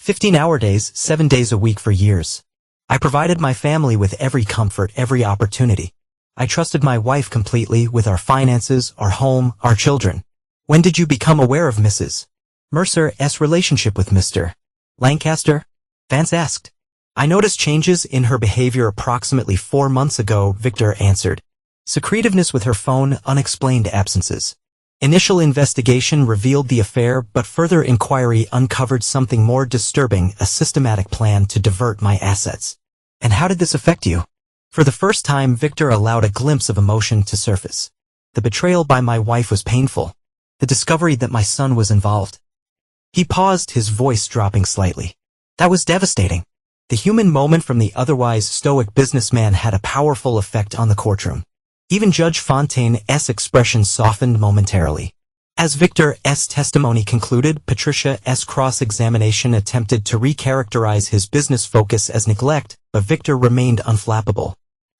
15-hour days, 7 days a week for years. I provided my family with every comfort, every opportunity. I trusted my wife completely with our finances, our home, our children. When did you become aware of Mrs. Mercer's relationship with Mr. Lancaster? Vance asked. I noticed changes in her behavior approximately 4 months ago, Victor answered. Secretiveness with her phone, unexplained absences. Initial investigation revealed the affair, but further inquiry uncovered something more disturbing, a systematic plan to divert my assets. And how did this affect you? For the first time, Victor allowed a glimpse of emotion to surface. The betrayal by my wife was painful. The discovery that my son was involved. He paused, his voice dropping slightly. That was devastating. The human moment from the otherwise stoic businessman had a powerful effect on the courtroom. Even Judge Fontaine's expression softened momentarily. As Victor's testimony concluded, Patricia's cross-examination attempted to recharacterize his business focus as neglect, but Victor remained unflappable,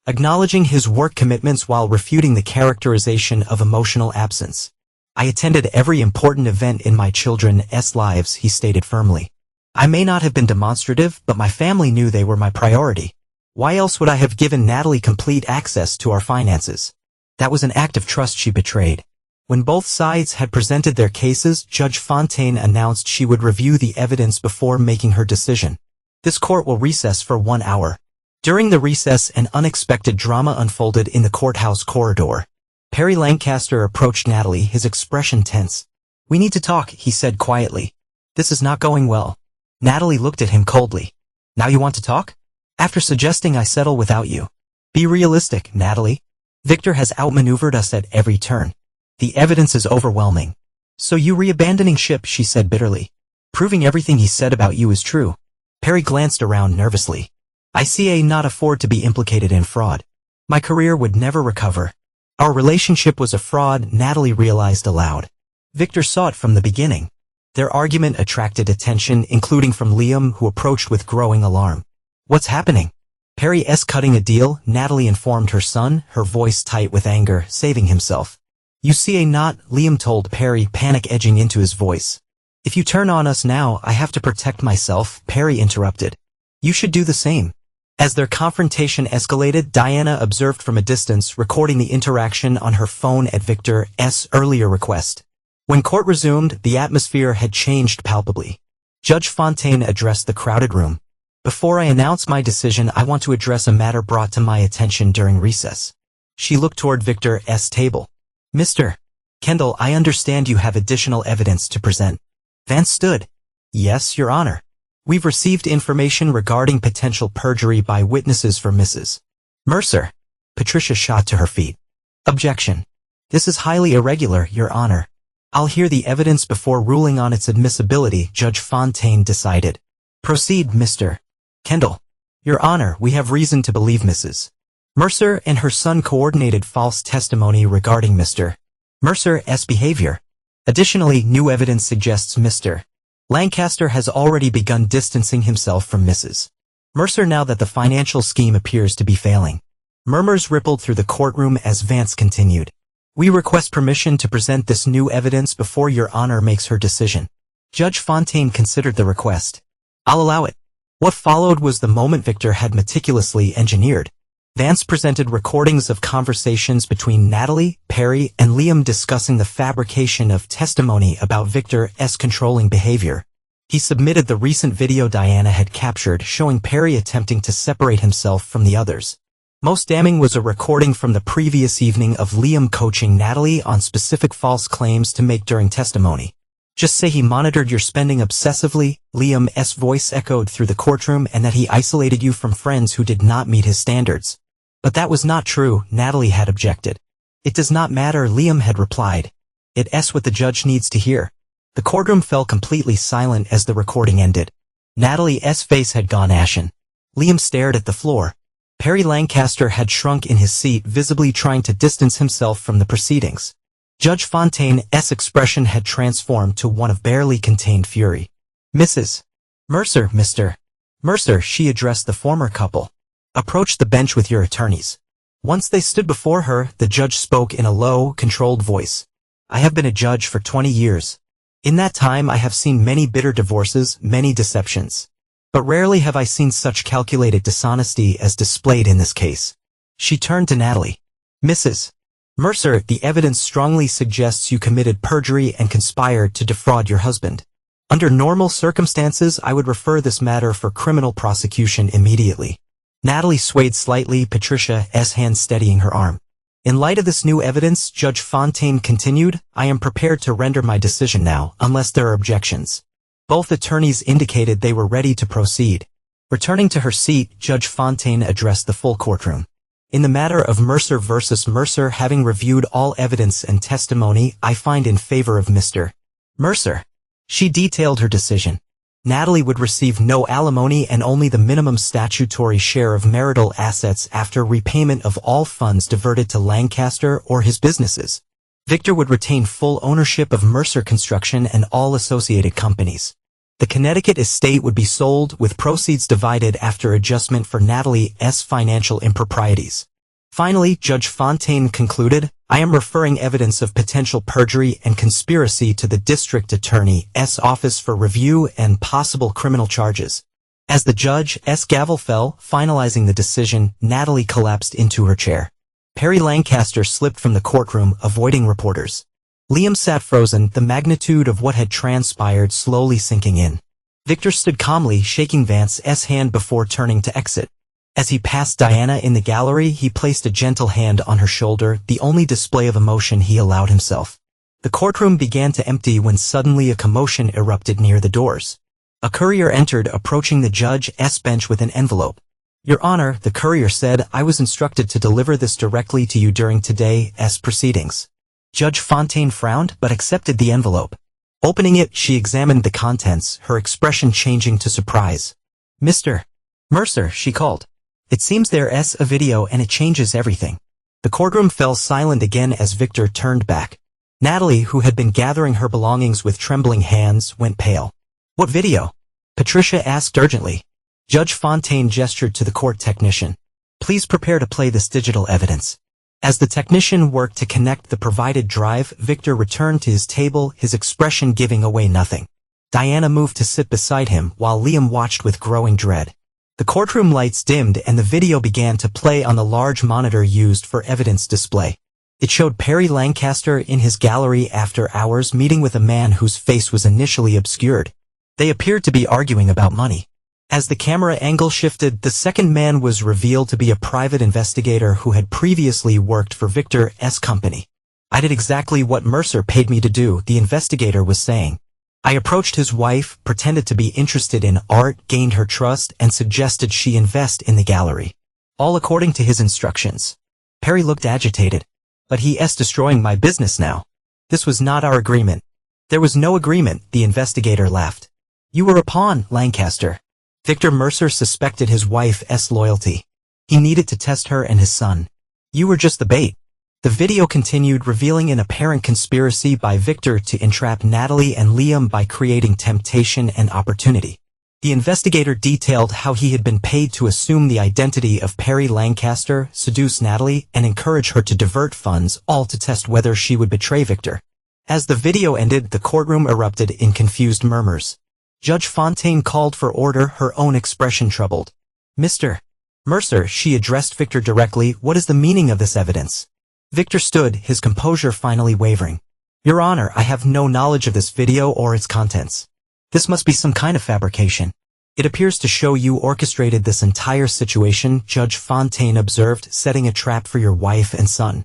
acknowledging his work commitments while refuting the characterization of emotional absence. I attended every important event in my children's lives, he stated firmly. I may not have been demonstrative, but my family knew they were my priority. Why else would I have given Natalie complete access to our finances? That was an act of trust she betrayed. When both sides had presented their cases, Judge Fontaine announced she would review the evidence before making her decision. This court will recess for 1 hour. During the recess, an unexpected drama unfolded in the courthouse corridor. Perry Lancaster approached Natalie, his expression tense. We need to talk, he said quietly. This is not going well. Natalie looked at him coldly. Now you want to talk? After suggesting I settle without you. Be realistic, Natalie. Victor has outmaneuvered us at every turn. The evidence is overwhelming. So you re-abandoning ship, she said bitterly. Proving everything he said about you is true. Perry glanced around nervously. I not afford to be implicated in fraud. My career would never recover. Our relationship was a fraud, Natalie realized aloud. Victor saw it from the beginning. Their argument attracted attention, including from Liam, who approached with growing alarm. What's happening? Perry's cutting a deal, Natalie informed her son, her voice tight with anger, saving himself. You not, Liam told Perry, panic edging into his voice. If you turn on us now, I have to protect myself, Perry interrupted. You should do the same. As their confrontation escalated, Diana observed from a distance, recording the interaction on her phone at Victor's earlier request. When court resumed, the atmosphere had changed palpably. Judge Fontaine addressed the crowded room. Before I announce my decision, I want to address a matter brought to my attention during recess. She looked toward Victor's table. Mr. Kendall, I understand you have additional evidence to present. Vance stood. Yes, Your Honor. We've received information regarding potential perjury by witnesses for Mrs. Mercer. Patricia shot to her feet. Objection. This is highly irregular, Your Honor. I'll hear the evidence before ruling on its admissibility, Judge Fontaine decided. Proceed, Mr. Kendall. Your Honor, we have reason to believe Mrs. Mercer and her son coordinated false testimony regarding Mr. Mercer's behavior. Additionally, new evidence suggests Mr. Lancaster has already begun distancing himself from Mrs. Mercer now that the financial scheme appears to be failing. Murmurs rippled through the courtroom as Vance continued. We request permission to present this new evidence before Your Honor makes her decision. Judge Fontaine considered the request. I'll allow it. What followed was the moment Victor had meticulously engineered. Vance presented recordings of conversations between Natalie, Perry, and Liam discussing the fabrication of testimony about Victor's controlling behavior. He submitted the recent video Diana had captured showing Perry attempting to separate himself from the others. Most damning was a recording from the previous evening of Liam coaching Natalie on specific false claims to make during testimony. Just say he monitored your spending obsessively, Liam's voice echoed through the courtroom, and that he isolated you from friends who did not meet his standards. But that was not true, Natalie had objected. It does not matter, Liam had replied. It's what the judge needs to hear. The courtroom fell completely silent as the recording ended. Natalie's face had gone ashen. Liam stared at the floor. Perry Lancaster had shrunk in his seat, visibly trying to distance himself from the proceedings. Judge Fontaine's expression had transformed to one of barely contained fury. Mrs. Mercer, Mr. Mercer, she addressed the former couple. Approach the bench with your attorneys. Once they stood before her, the judge spoke in a low, controlled voice. I have been a judge for 20 years. In that time I have seen many bitter divorces, many deceptions. But rarely have I seen such calculated dishonesty as displayed in this case. She turned to Natalie. Mrs. Mercer, the evidence strongly suggests you committed perjury and conspired to defraud your husband. Under normal circumstances, I would refer this matter for criminal prosecution immediately. Natalie swayed slightly, Patricia's hand steadying her arm. In light of this new evidence, Judge Fontaine continued, I am prepared to render my decision now, unless there are objections. Both attorneys indicated they were ready to proceed. Returning to her seat, Judge Fontaine addressed the full courtroom. In the matter of Mercer versus Mercer, having reviewed all evidence and testimony, I find in favor of Mr. Mercer. She detailed her decision. Natalie would receive no alimony and only the minimum statutory share of marital assets after repayment of all funds diverted to Lancaster or his businesses. Victor would retain full ownership of Mercer Construction and all associated companies. The Connecticut estate would be sold, with proceeds divided after adjustment for Natalie's financial improprieties. Finally, Judge Fontaine concluded, I am referring evidence of potential perjury and conspiracy to the district attorney's office for review and possible criminal charges. As the judge's gavel fell, finalizing the decision, Natalie collapsed into her chair. Perry Lancaster slipped from the courtroom, avoiding reporters. Liam sat frozen, the magnitude of what had transpired slowly sinking in. Victor stood calmly, shaking Vance's hand before turning to exit. As he passed Diana in the gallery, he placed a gentle hand on her shoulder, the only display of emotion he allowed himself. The courtroom began to empty when suddenly a commotion erupted near the doors. A courier entered, approaching the judge's bench with an envelope. Your Honor, the courier said, I was instructed to deliver this directly to you during today's proceedings. Judge Fontaine frowned, but accepted the envelope. Opening it, she examined the contents, her expression changing to surprise. Mr. Mercer, she called. It seems there's a video and it changes everything. The courtroom fell silent again as Victor turned back. Natalie, who had been gathering her belongings with trembling hands, went pale. What video? Patricia asked urgently. Judge Fontaine gestured to the court technician. Please prepare to play this digital evidence. As the technician worked to connect the provided drive, Victor returned to his table, his expression giving away nothing. Diana moved to sit beside him, while Liam watched with growing dread. The courtroom lights dimmed and the video began to play on the large monitor used for evidence display. It showed Perry Lancaster in his gallery after hours meeting with a man whose face was initially obscured. They appeared to be arguing about money. As the camera angle shifted, the second man was revealed to be a private investigator who had previously worked for Victor's company. I did exactly what Mercer paid me to do, the investigator was saying. I approached his wife, pretended to be interested in art, gained her trust, and suggested she invest in the gallery. All according to his instructions. Perry looked agitated. But he's destroying my business now. This was not our agreement. There was no agreement, the investigator laughed. You were a pawn, Lancaster. Victor Mercer suspected his wife's loyalty. He needed to test her and his son. You were just the bait. The video continued, revealing an apparent conspiracy by Victor to entrap Natalie and Liam by creating temptation and opportunity. The investigator detailed how he had been paid to assume the identity of Perry Lancaster, seduce Natalie, and encourage her to divert funds, all to test whether she would betray Victor. As the video ended, the courtroom erupted in confused murmurs. Judge Fontaine called for order, her own expression troubled. Mr. Mercer, she addressed Victor directly, what is the meaning of this evidence? Victor stood, his composure finally wavering. Your Honor, I have no knowledge of this video or its contents. This must be some kind of fabrication. It appears to show you orchestrated this entire situation, Judge Fontaine observed, setting a trap for your wife and son.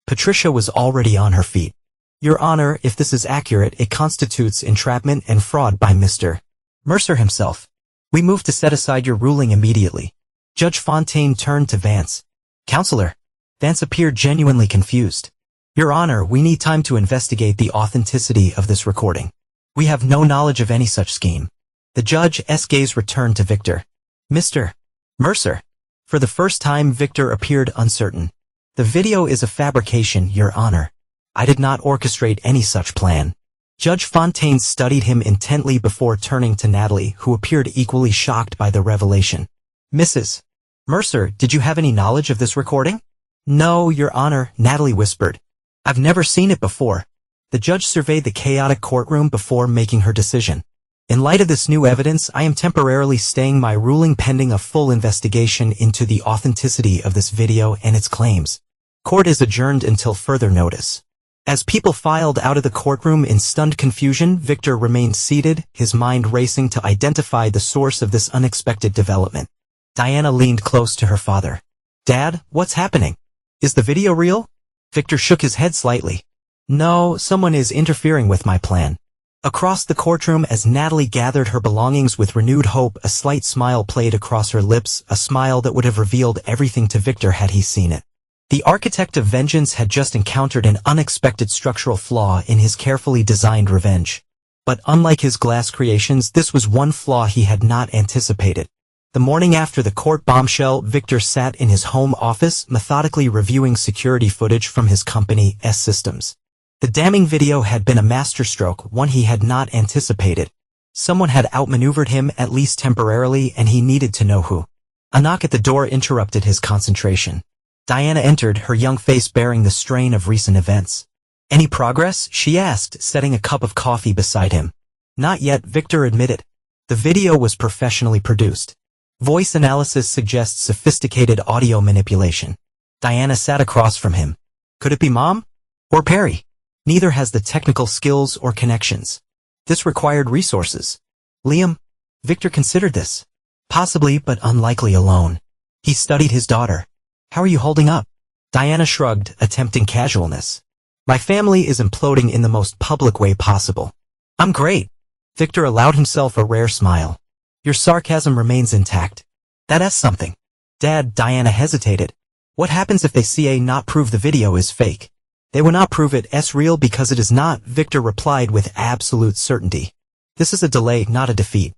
Patricia was already on her feet. Your Honor, if this is accurate, it constitutes entrapment and fraud by Mr. Mercer himself. We move to set aside your ruling immediately. Judge Fontaine turned to Vance. Counselor. Vance appeared genuinely confused. Your Honor, we need time to investigate the authenticity of this recording. We have no knowledge of any such scheme. The judge's gaze returned to Victor. Mr. Mercer. For the first time, Victor appeared uncertain. The video is a fabrication, Your Honor. I did not orchestrate any such plan. Judge Fontaine studied him intently before turning to Natalie, who appeared equally shocked by the revelation. Mrs. Mercer, did you have any knowledge of this recording? No, Your Honor, Natalie whispered. I've never seen it before. The judge surveyed the chaotic courtroom before making her decision. In light of this new evidence, I am temporarily staying my ruling pending a full investigation into the authenticity of this video and its claims. Court is adjourned until further notice. As people filed out of the courtroom in stunned confusion, Victor remained seated, his mind racing to identify the source of this unexpected development. Diana leaned close to her father. Dad, what's happening? Is the video real? Victor shook his head slightly. No, someone is interfering with my plan. Across the courtroom, as Natalie gathered her belongings with renewed hope, a slight smile played across her lips, a smile that would have revealed everything to Victor had he seen it. The architect of vengeance had just encountered an unexpected structural flaw in his carefully designed revenge. But unlike his glass creations, this was one flaw he had not anticipated. The morning after the court bombshell, Victor sat in his home office, methodically reviewing security footage from his company's systems. The damning video had been a masterstroke, one he had not anticipated. Someone had outmaneuvered him, at least temporarily, and he needed to know who. A knock at the door interrupted his concentration. Diana entered, her young face bearing the strain of recent events. Any progress? She asked, setting a cup of coffee beside him. Not yet, Victor admitted. The video was professionally produced. Voice analysis suggests sophisticated audio manipulation. Diana sat across from him. Could it be Mom? Or Perry? Neither has the technical skills or connections. This required resources. Liam? Victor considered this. Possibly, but unlikely alone. He studied his daughter. How are you holding up? Diana shrugged, attempting casualness. My family is imploding in the most public way possible. I'm great. Victor allowed himself a rare smile. Your sarcasm remains intact. That's something. Dad, Diana hesitated. What happens if they see not prove the video is fake? They will not prove it's real because it is not, Victor replied with absolute certainty. This is a delay, not a defeat.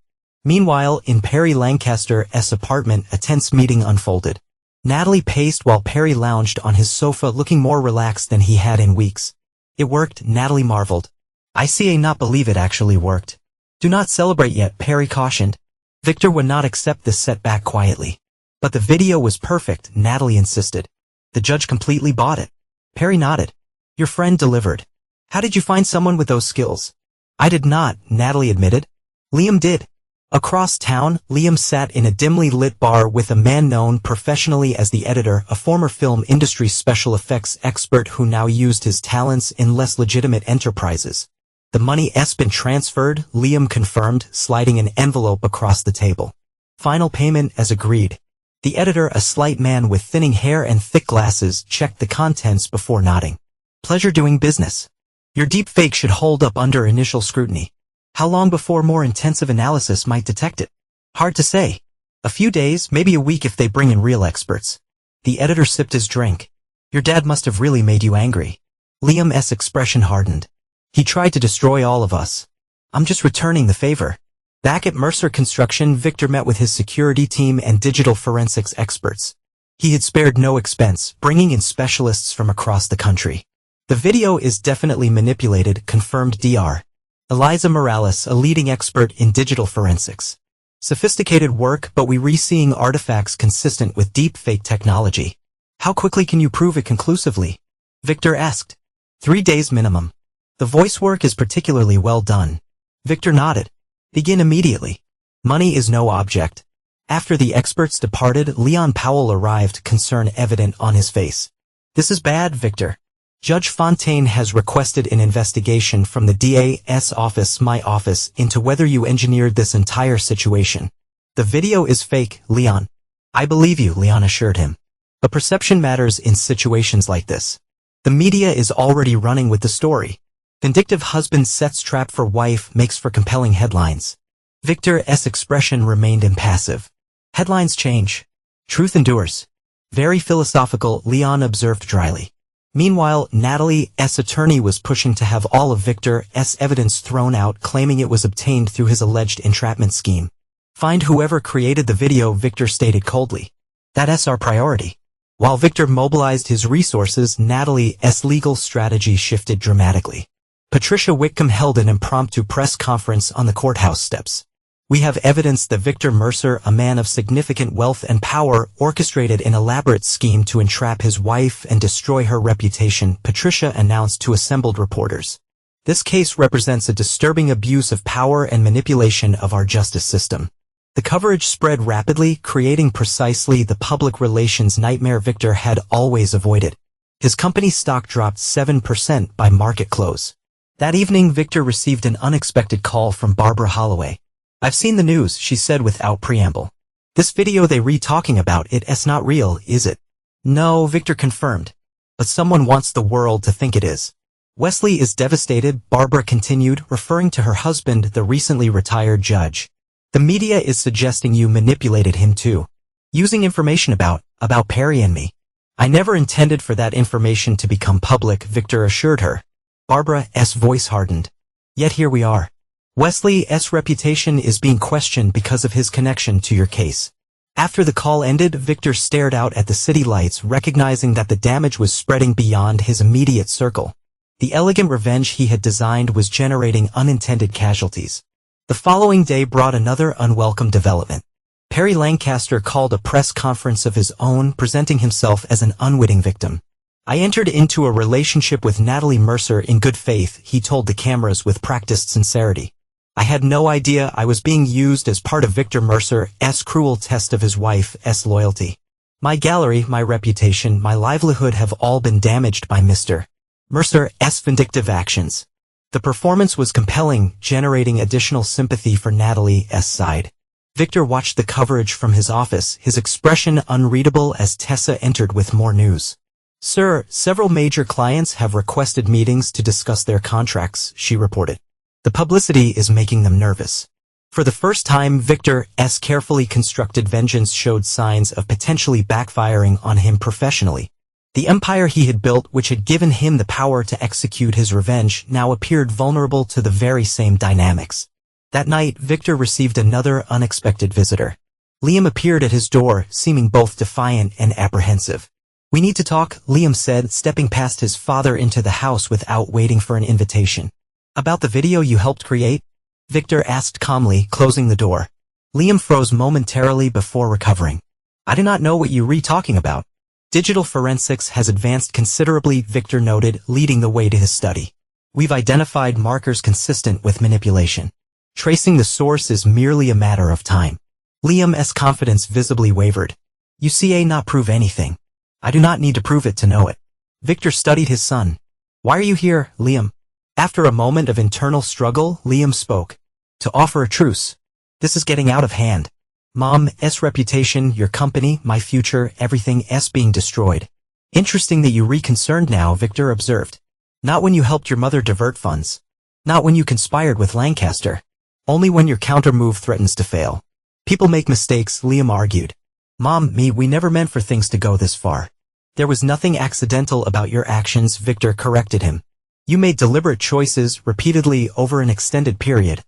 Meanwhile, in Perry Lancaster's apartment, a tense meeting unfolded. Natalie paced while Perry lounged on his sofa, looking more relaxed than he had in weeks. It worked, Natalie marveled. I not believe it actually worked. Do not celebrate yet, Perry cautioned. Victor would not accept this setback quietly. But the video was perfect, Natalie insisted. The judge completely bought it. Perry nodded. Your friend delivered. How did you find someone with those skills? I did not, Natalie admitted. Liam did. Across town, Liam sat in a dimly lit bar with a man known professionally as the editor, a former film industry special effects expert who now used his talents in less legitimate enterprises. The money's been transferred, Liam confirmed, sliding an envelope across the table. Final payment as agreed. The editor, a slight man with thinning hair and thick glasses, checked the contents before nodding. Pleasure doing business. Your deepfake should hold up under initial scrutiny. How long before more intensive analysis might detect it? Hard to say. A few days, maybe a week if they bring in real experts. The editor sipped his drink. Your dad must have really made you angry. Liam's expression hardened. He tried to destroy all of us. I'm just returning the favor. Back at Mercer Construction, Victor met with his security team and digital forensics experts. He had spared no expense, bringing in specialists from across the country. The video is definitely manipulated, confirmed Dr. Eliza Morales, a leading expert in digital forensics. Sophisticated work, but we re-seeing artifacts consistent with deepfake technology. How quickly can you prove it conclusively? Victor asked. 3 days minimum. The voice work is particularly well done. Victor nodded. Begin immediately. Money is no object. After the experts departed, Leon Powell arrived, concern evident on his face. This is bad, Victor. Judge Fontaine has requested an investigation from the DA's office, my office, into whether you engineered this entire situation. The video is fake, Leon. I believe you, Leon assured him. But perception matters in situations like this. The media is already running with the story. Vindictive husband sets trap for wife makes for compelling headlines. Victor's expression remained impassive. Headlines change. Truth endures. Very philosophical, Leon observed dryly. Meanwhile, Natalie's attorney was pushing to have all of Victor's evidence thrown out, claiming it was obtained through his alleged entrapment scheme. Find whoever created the video, Victor stated coldly. That's our priority. While Victor mobilized his resources, Natalie's legal strategy shifted dramatically. Patricia Whitcomb held an impromptu press conference on the courthouse steps. We have evidence that Victor Mercer, a man of significant wealth and power, orchestrated an elaborate scheme to entrap his wife and destroy her reputation, Patricia announced to assembled reporters. This case represents a disturbing abuse of power and manipulation of our justice system. The coverage spread rapidly, creating precisely the public relations nightmare Victor had always avoided. His company's stock dropped 7% by market close. That evening, Victor received an unexpected call from Barbara Holloway. I've seen the news, she said without preamble. This video they re-talking about it's not real, is it? No, Victor confirmed. But someone wants the world to think it is. Wesley is devastated, Barbara continued, referring to her husband, the recently retired judge. The media is suggesting you manipulated him too. Using information about Perry and me. I never intended for that information to become public, Victor assured her. Barbara's voice hardened. Yet here we are. Wesley's reputation is being questioned because of his connection to your case. After the call ended, Victor stared out at the city lights, recognizing that the damage was spreading beyond his immediate circle. The elegant revenge he had designed was generating unintended casualties. The following day brought another unwelcome development. Perry Lancaster called a press conference of his own, presenting himself as an unwitting victim. I entered into a relationship with Natalie Mercer in good faith, he told the cameras with practiced sincerity. I had no idea I was being used as part of Victor Mercer's cruel test of his wife's loyalty. My gallery, my reputation, my livelihood have all been damaged by Mr. Mercer's vindictive actions. The performance was compelling, generating additional sympathy for Natalie's side. Victor watched the coverage from his office, his expression unreadable as Tessa entered with more news. Sir, several major clients have requested meetings to discuss their contracts, she reported. The publicity is making them nervous. For the first time, Victor's carefully constructed vengeance showed signs of potentially backfiring on him professionally. The empire he had built, which had given him the power to execute his revenge, now appeared vulnerable to the very same dynamics. That night, Victor received another unexpected visitor. Liam appeared at his door, seeming both defiant and apprehensive. We need to talk, Liam said, stepping past his father into the house without waiting for an invitation. About the video you helped create? Victor asked calmly, closing the door. Liam froze momentarily before recovering. I do not know what you were talking about. Digital forensics has advanced considerably, Victor noted, leading the way to his study. We've identified markers consistent with manipulation. Tracing the source is merely a matter of time. Liam's confidence visibly wavered. You see, not prove anything. I do not need to prove it to know it. Victor studied his son. Why are you here, Liam? After a moment of internal struggle, Liam spoke. To offer a truce. This is getting out of hand. Mom's reputation, your company, my future, everything's being destroyed. Interesting that you reconcerned now, Victor observed. Not when you helped your mother divert funds. Not when you conspired with Lancaster. Only when your counter-move threatens to fail. People make mistakes, Liam argued. Mom, we never meant for things to go this far. There was nothing accidental about your actions, Victor corrected him. You made deliberate choices repeatedly over an extended period.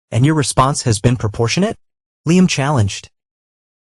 And your response has been proportionate? Liam challenged.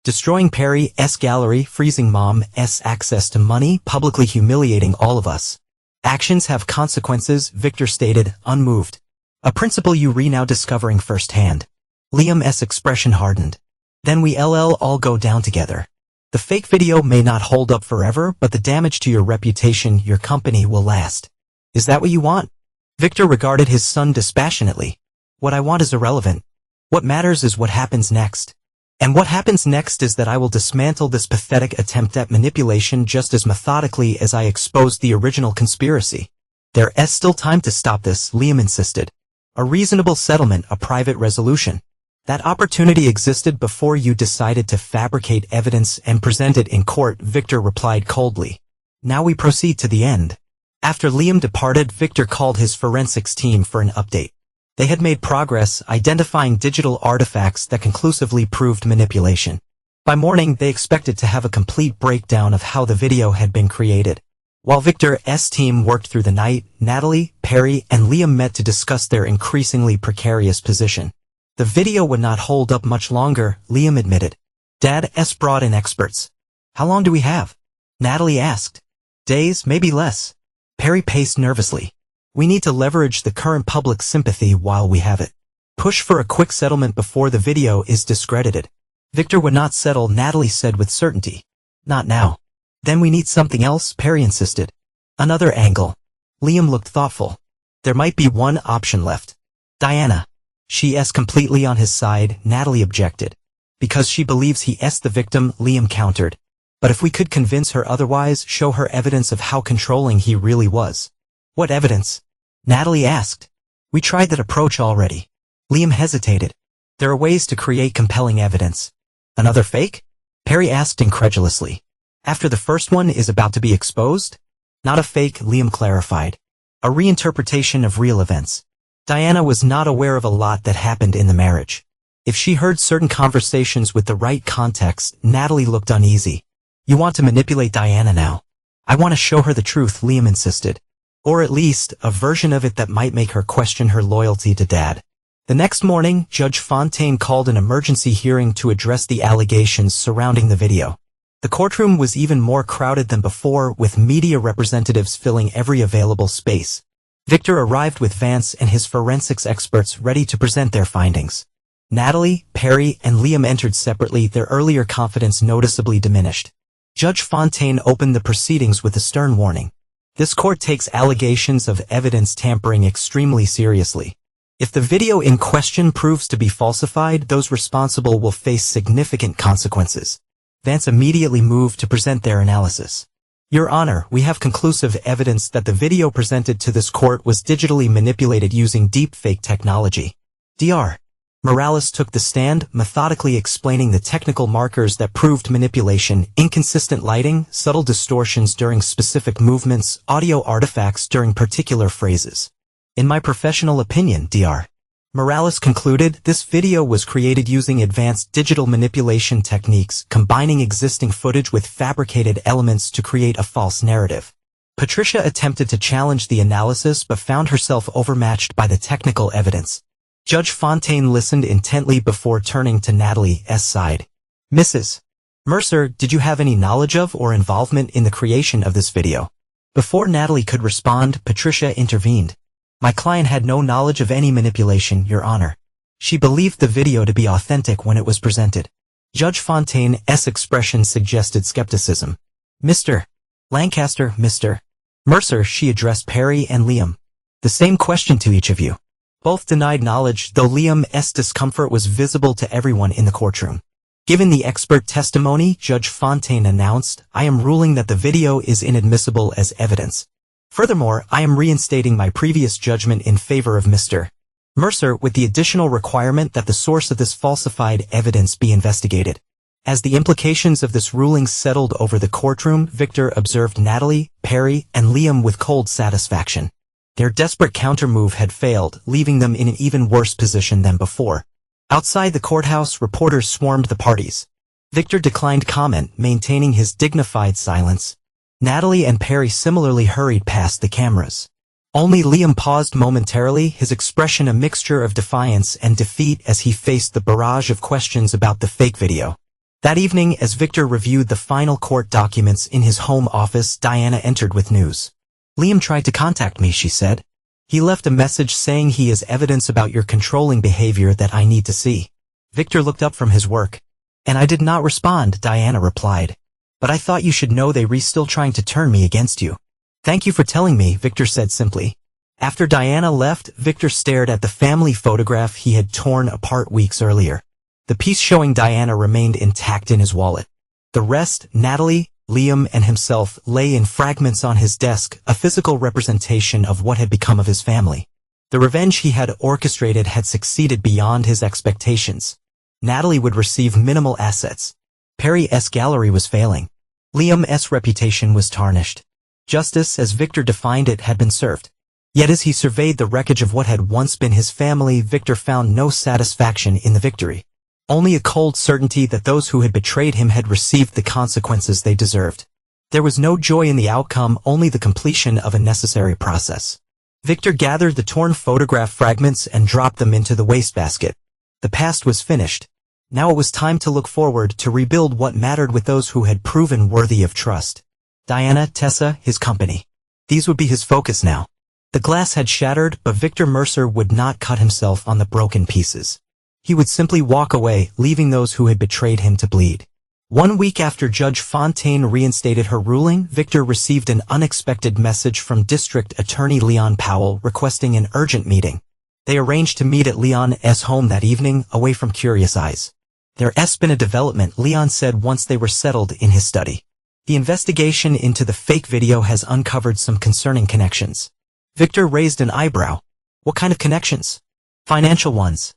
Destroying Perry's gallery, freezing Mom's access to money, publicly humiliating all of us. Actions have consequences, Victor stated, unmoved. A principle you now discovering firsthand. Liam's expression hardened. Then we all go down together. The fake video may not hold up forever, but the damage to your reputation, your company will last. Is that what you want? Victor regarded his son dispassionately. What I want is irrelevant. What matters is what happens next. And what happens next is that I will dismantle this pathetic attempt at manipulation just as methodically as I exposed the original conspiracy. There is still time to stop this, Liam insisted. A reasonable settlement, a private resolution. That opportunity existed before you decided to fabricate evidence and present it in court, Victor replied coldly. Now we proceed to the end. After Liam departed, Victor called his forensics team for an update. They had made progress identifying digital artifacts that conclusively proved manipulation. By morning, they expected to have a complete breakdown of how the video had been created. While Victor's team worked through the night, Natalie, Perry, and Liam met to discuss their increasingly precarious position. The video would not hold up much longer, Liam admitted. Dad's brought in experts. How long do we have? Natalie asked. Days, maybe less. Perry paced nervously. We need to leverage the current public sympathy while we have it. Push for a quick settlement before the video is discredited. Victor would not settle, Natalie said with certainty. Not now. Then we need something else, Perry insisted. Another angle. Liam looked thoughtful. There might be one option left. Diana. She's completely on his side, Natalie objected. Because she believes he's the victim, Liam countered. But if we could convince her otherwise, show her evidence of how controlling he really was. What evidence? Natalie asked. We tried that approach already. Liam hesitated. There are ways to create compelling evidence. Another fake? Perry asked incredulously. After the first one is about to be exposed? Not a fake, Liam clarified. A reinterpretation of real events. Diana was not aware of a lot that happened in the marriage. If she heard certain conversations with the right context, Natalie looked uneasy. You want to manipulate Diana now? I want to show her the truth, Liam insisted. Or at least, a version of it that might make her question her loyalty to Dad. The next morning, Judge Fontaine called an emergency hearing to address the allegations surrounding the video. The courtroom was even more crowded than before, with media representatives filling every available space. Victor arrived with Vance and his forensics experts ready to present their findings. Natalie, Perry, and Liam entered separately, their earlier confidence noticeably diminished. Judge Fontaine opened the proceedings with a stern warning. This court takes allegations of evidence tampering extremely seriously. If the video in question proves to be falsified, those responsible will face significant consequences. Vance immediately moved to present their analysis. Your Honor, we have conclusive evidence that the video presented to this court was digitally manipulated using deepfake technology. Dr. Morales took the stand, methodically explaining the technical markers that proved manipulation: inconsistent lighting, subtle distortions during specific movements, audio artifacts during particular phrases. In my professional opinion, Dr. Morales concluded, this video was created using advanced digital manipulation techniques, combining existing footage with fabricated elements to create a false narrative. Patricia attempted to challenge the analysis but found herself overmatched by the technical evidence. Judge Fontaine listened intently before turning to Natalie's side. Mrs. Mercer, did you have any knowledge of or involvement in the creation of this video? Before Natalie could respond, Patricia intervened. My client had no knowledge of any manipulation, Your Honor. She believed the video to be authentic when it was presented. Judge Fontaine's expression suggested skepticism. Mr. Lancaster, Mr. Mercer, she addressed Perry and Liam. The same question to each of you. Both denied knowledge, though Liam's discomfort was visible to everyone in the courtroom. Given the expert testimony, Judge Fontaine announced, I am ruling that the video is inadmissible as evidence. Furthermore, I am reinstating my previous judgment in favor of Mr. Mercer with the additional requirement that the source of this falsified evidence be investigated. As the implications of this ruling settled over the courtroom, Victor observed Natalie, Perry, and Liam with cold satisfaction. Their desperate countermove had failed, leaving them in an even worse position than before. Outside the courthouse, reporters swarmed the parties. Victor declined comment, maintaining his dignified silence. Natalie and Perry similarly hurried past the cameras. Only Liam paused momentarily, his expression a mixture of defiance and defeat as he faced the barrage of questions about the fake video. That evening, as Victor reviewed the final court documents in his home office, Diana entered with news. Liam tried to contact me, she said. He left a message saying he has evidence about your controlling behavior that I need to see. Victor looked up from his work. And I did not respond, Diana replied. But I thought you should know they were still trying to turn me against you. Thank you for telling me, Victor said simply. After Diana left, Victor stared at the family photograph he had torn apart weeks earlier. The piece showing Diana remained intact in his wallet. The rest, Natalie, Liam, and himself, lay in fragments on his desk, a physical representation of what had become of his family. The revenge he had orchestrated had succeeded beyond his expectations. Natalie would receive minimal assets. Perry's gallery was failing. Liam's reputation was tarnished. Justice, as Victor defined it, had been served. Yet as he surveyed the wreckage of what had once been his family, Victor found no satisfaction in the victory. Only a cold certainty that those who had betrayed him had received the consequences they deserved. There was no joy in the outcome, only the completion of a necessary process. Victor gathered the torn photograph fragments and dropped them into the wastebasket. The past was finished. Now it was time to look forward, to rebuild what mattered with those who had proven worthy of trust. Diana, Tessa, his company. These would be his focus now. The glass had shattered, but Victor Mercer would not cut himself on the broken pieces. He would simply walk away, leaving those who had betrayed him to bleed. 1 week after Judge Fontaine reinstated her ruling, Victor received an unexpected message from District Attorney Leon Powell requesting an urgent meeting. They arranged to meet at Leon's home that evening, away from curious eyes. There's been a development, Leon said once they were settled in his study. The investigation into the fake video has uncovered some concerning connections. Victor raised an eyebrow. What kind of connections? Financial ones.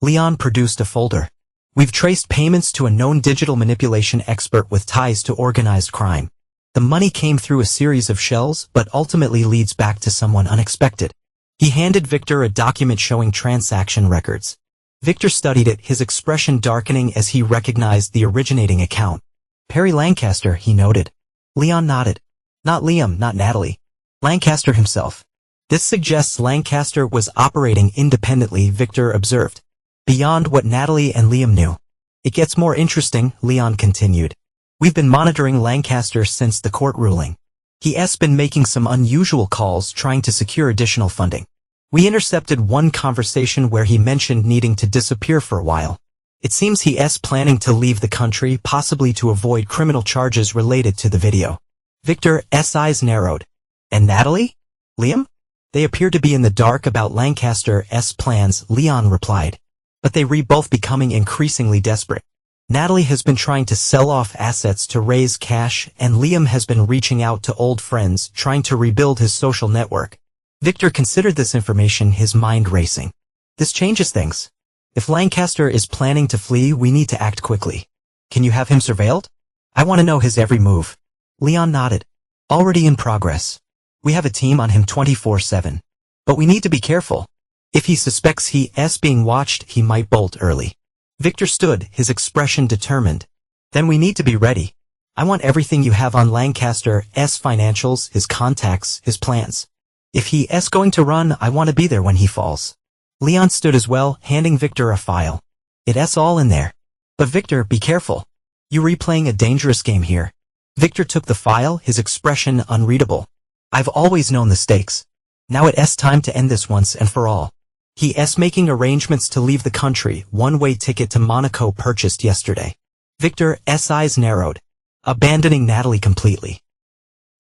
Leon produced a folder. We've traced payments to a known digital manipulation expert with ties to organized crime. The money came through a series of shells, but ultimately leads back to someone unexpected. He handed Victor a document showing transaction records. Victor studied it, his expression darkening as he recognized the originating account. Perry Lancaster, he noted. Leon nodded. Not Liam, not Natalie. Lancaster himself. This suggests Lancaster was operating independently, Victor observed. Beyond what Natalie and Liam knew. It gets more interesting, Leon continued. We've been monitoring Lancaster since the court ruling. He's been making some unusual calls, trying to secure additional funding. We intercepted one conversation where he mentioned needing to disappear for a while. It seems he's planning to leave the country, possibly to avoid criminal charges related to the video. Victor's eyes narrowed. And Natalie? Liam? They appear to be in the dark about Lancaster's plans, Leon replied. But they were both becoming increasingly desperate. Natalie has been trying to sell off assets to raise cash, and Liam has been reaching out to old friends, trying to rebuild his social network. Victor considered this information, his mind racing. This changes things. If Lancaster is planning to flee, we need to act quickly. Can you have him surveilled? I want to know his every move. Leon nodded. Already in progress. We have a team on him 24/7. But we need to be careful. If he suspects he's being watched, he might bolt early. Victor stood, his expression determined. Then we need to be ready. I want everything you have on Lancaster's financials, his contacts, his plans. If he's going to run, I want to be there when he falls. Leon stood as well, handing Victor a file. It's all in there. But Victor, be careful. You're replaying a dangerous game here. Victor took the file, his expression unreadable. I've always known the stakes. Now it's time to end this once and for all. He's making arrangements to leave the country, one-way ticket to Monaco purchased yesterday. Victor's eyes narrowed, abandoning Natalie completely.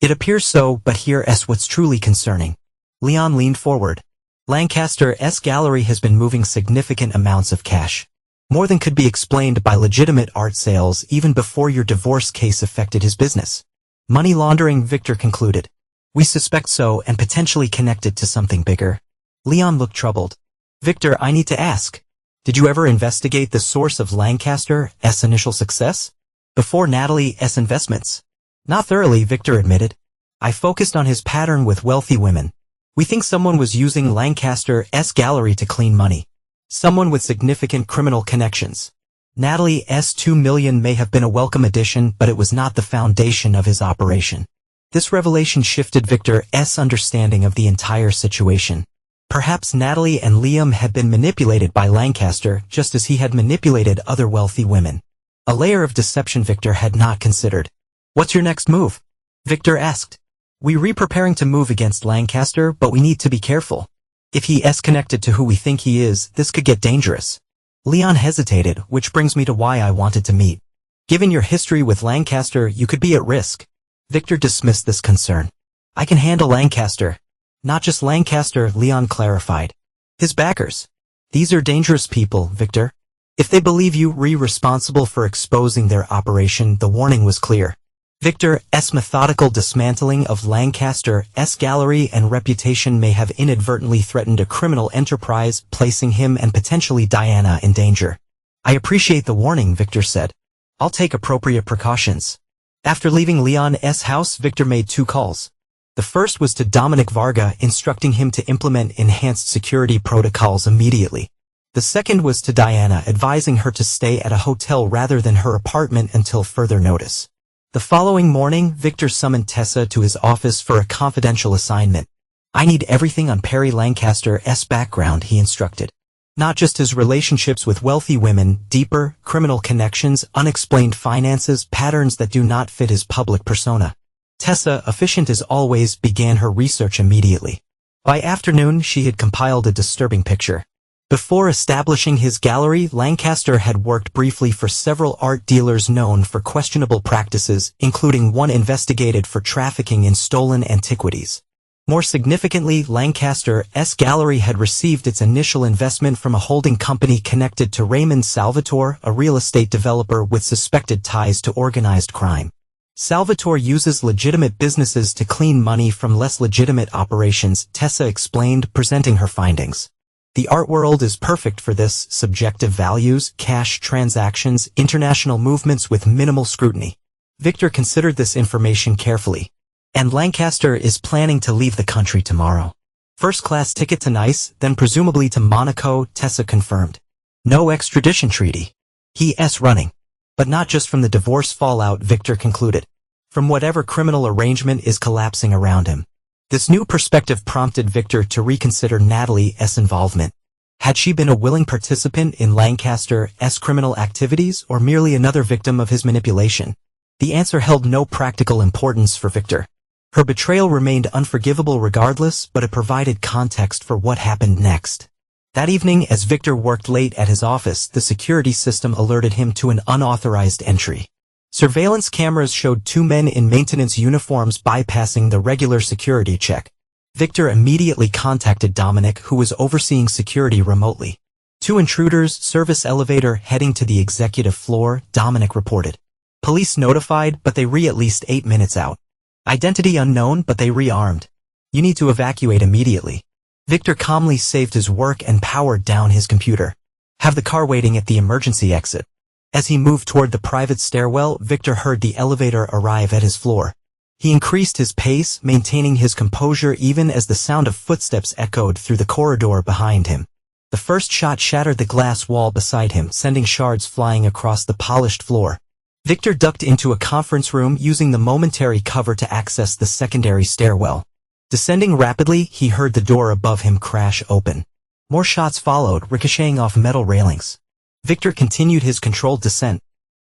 It appears so, but here's what's truly concerning. Leon leaned forward. Lancaster's gallery has been moving significant amounts of cash. More than could be explained by legitimate art sales even before your divorce case affected his business. Money laundering, Victor concluded. We suspect so, and potentially connected to something bigger. Leon looked troubled. Victor, I need to ask. Did you ever investigate the source of Lancaster's initial success? Before Natalie's investments? Not thoroughly, Victor admitted. I focused on his pattern with wealthy women. We think someone was using Lancaster's gallery to clean money. Someone with significant criminal connections. Natalie's $2 million may have been a welcome addition, but it was not the foundation of his operation. This revelation shifted Victor's understanding of the entire situation. Perhaps Natalie and Liam had been manipulated by Lancaster just as he had manipulated other wealthy women. A layer of deception Victor had not considered. What's your next move? Victor asked. We're preparing to move against Lancaster, but we need to be careful. If he's connected to who we think he is, this could get dangerous. Leon hesitated, which brings me to why I wanted to meet. Given your history with Lancaster, you could be at risk. Victor dismissed this concern. I can handle Lancaster. Not just Lancaster, Leon clarified. His backers. These are dangerous people, Victor. If they believe you responsible for exposing their operation, the warning was clear. Victor's methodical dismantling of Lancaster's gallery and reputation may have inadvertently threatened a criminal enterprise, placing him and potentially Diana in danger. I appreciate the warning, Victor said. I'll take appropriate precautions. After leaving Leon's house, Victor made 2 calls. The first was to Dominic Varga, instructing him to implement enhanced security protocols immediately. The second was to Diana, advising her to stay at a hotel rather than her apartment until further notice. The following morning, Victor summoned Tessa to his office for a confidential assignment. I need everything on Perry Lancaster's background, he instructed. Not just his relationships with wealthy women, deeper, criminal connections, unexplained finances, patterns that do not fit his public persona. Tessa, efficient as always, began her research immediately. By afternoon, she had compiled a disturbing picture. Before establishing his gallery, Lancaster had worked briefly for several art dealers known for questionable practices, including one investigated for trafficking in stolen antiquities. More significantly, Lancaster's gallery had received its initial investment from a holding company connected to Raymond Salvatore, a real estate developer with suspected ties to organized crime. Salvatore uses legitimate businesses to clean money from less legitimate operations, Tessa explained, presenting her findings. The art world is perfect for this: subjective values, cash transactions, international movements with minimal scrutiny. Victor considered this information carefully. And Lancaster is planning to leave the country tomorrow. First-class ticket to Nice, then presumably to Monaco, Tessa confirmed. No extradition treaty. He's running. But not just from the divorce fallout, Victor concluded. From whatever criminal arrangement is collapsing around him. This new perspective prompted Victor to reconsider Natalie's involvement. Had she been a willing participant in Lancaster's criminal activities or merely another victim of his manipulation? The answer held no practical importance for Victor. Her betrayal remained unforgivable regardless, but it provided context for what happened next. That evening, as Victor worked late at his office, the security system alerted him to an unauthorized entry. Surveillance cameras showed 2 men in maintenance uniforms bypassing the regular security check. Victor immediately contacted Dominic, who was overseeing security remotely. 2 intruders, service elevator heading to the executive floor, Dominic reported. Police notified, but they at least 8 minutes out. Identity unknown, but they rearmed. You need to evacuate immediately. Victor calmly saved his work and powered down his computer. Have the car waiting at the emergency exit. As he moved toward the private stairwell, Victor heard the elevator arrive at his floor. He increased his pace, maintaining his composure even as the sound of footsteps echoed through the corridor behind him. The first shot shattered the glass wall beside him, sending shards flying across the polished floor. Victor ducked into a conference room, using the momentary cover to access the secondary stairwell. Descending rapidly, he heard the door above him crash open. More shots followed, ricocheting off metal railings. Victor continued his controlled descent.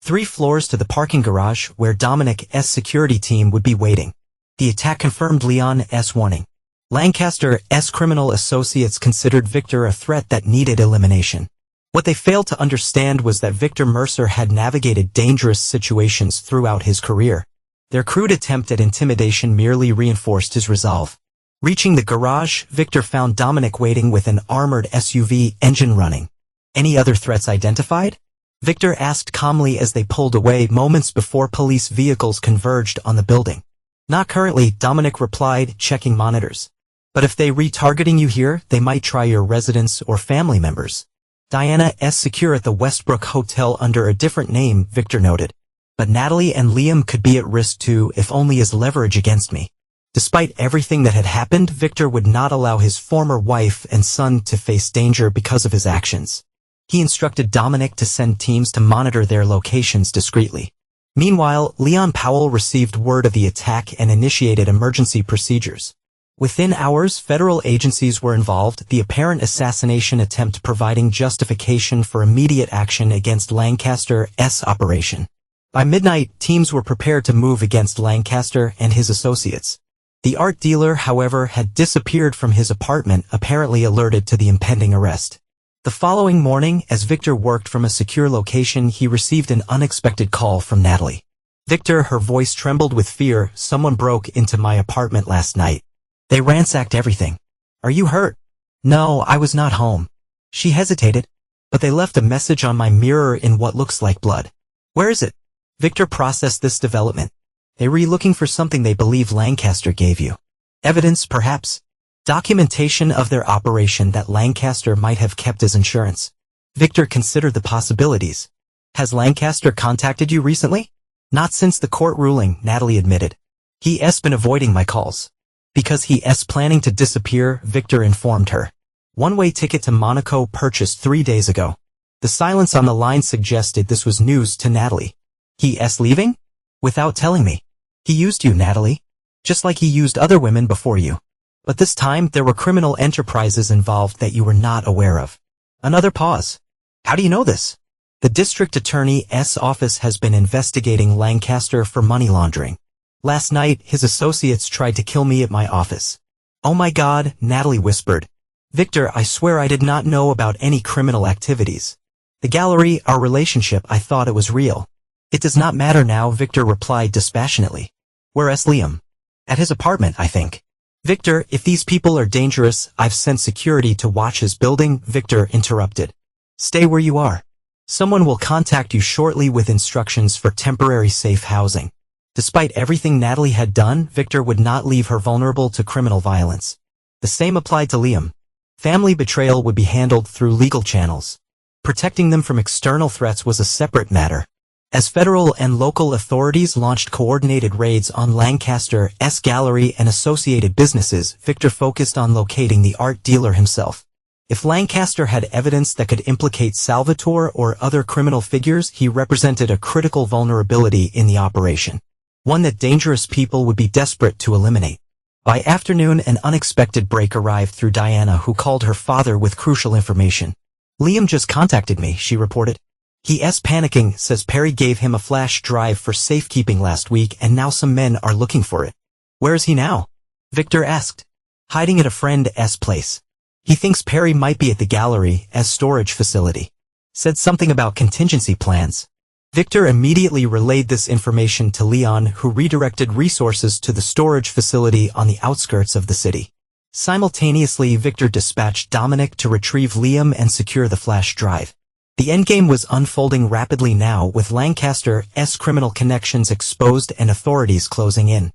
3 floors to the parking garage, where Dominic's security team would be waiting. The attack confirmed Leon's warning. Lancaster's criminal associates considered Victor a threat that needed elimination. What they failed to understand was that Victor Mercer had navigated dangerous situations throughout his career. Their crude attempt at intimidation merely reinforced his resolve. Reaching the garage, Victor found Dominic waiting with an armored SUV engine running. Any other threats identified? Victor asked calmly as they pulled away moments before police vehicles converged on the building. Not currently, Dominic replied, checking monitors. But if they retargeting you here, they might try your residence or family members. Diana's secure at the Westbrook Hotel under a different name, Victor noted. But Natalie and Liam could be at risk too, if only as leverage against me. Despite everything that had happened, Victor would not allow his former wife and son to face danger because of his actions. He instructed Dominic to send teams to monitor their locations discreetly. Meanwhile, Leon Powell received word of the attack and initiated emergency procedures. Within hours, federal agencies were involved, the apparent assassination attempt providing justification for immediate action against Lancaster's operation. By midnight, teams were prepared to move against Lancaster and his associates. The art dealer, however, had disappeared from his apartment, apparently alerted to the impending arrest. The following morning, as Victor worked from a secure location, he received an unexpected call from Natalie. Victor, her voice trembled with fear, someone broke into my apartment last night. They ransacked everything. Are you hurt? No, I was not home. She hesitated. but they left a message on my mirror in what looks like blood. Where is it? Victor processed this development. They were looking for something they believe Lancaster gave you. Evidence, perhaps? Documentation of their operation that Lancaster might have kept as insurance. Victor considered the possibilities. Has Lancaster contacted you recently? Not since the court ruling, Natalie admitted. He's been avoiding my calls. Because he's planning to disappear, Victor informed her. One-way ticket to Monaco purchased 3 days ago. The silence on the line suggested this was news to Natalie. He's leaving? Without telling me. He used you, Natalie. Just like he used other women before you. But this time, there were criminal enterprises involved that you were not aware of. Another pause. How do you know this? The district attorney's office has been investigating Lancaster for money laundering. Last night, his associates tried to kill me at my office. Oh my God, Natalie whispered. Victor, I swear I did not know about any criminal activities. The gallery, our relationship, I thought it was real. It does not matter now, Victor replied dispassionately. Where's Liam? At his apartment, I think. Victor, if these people are dangerous, I've sent security to watch his building, Victor interrupted. Stay where you are. Someone will contact you shortly with instructions for temporary safe housing. Despite everything Natalie had done, Victor would not leave her vulnerable to criminal violence. The same applied to Liam. Family betrayal would be handled through legal channels. Protecting them from external threats was a separate matter. As federal and local authorities launched coordinated raids on Lancaster's gallery and associated businesses, Victor focused on locating the art dealer himself. If Lancaster had evidence that could implicate Salvatore or other criminal figures, he represented a critical vulnerability in the operation. One that dangerous people would be desperate to eliminate. By afternoon, an unexpected break arrived through Diana, who called her father with crucial information. Liam just contacted me, she reported. He's panicking, says Perry gave him a flash drive for safekeeping last week and now some men are looking for it. Where is he now? Victor asked. Hiding at a friend's place. He thinks Perry might be at the gallery as storage facility. Said something about contingency plans. Victor immediately relayed this information to Leon, who redirected resources to the storage facility on the outskirts of the city. Simultaneously, Victor dispatched Dominic to retrieve Liam and secure the flash drive. The endgame was unfolding rapidly now, with Lancaster's criminal connections exposed and authorities closing in.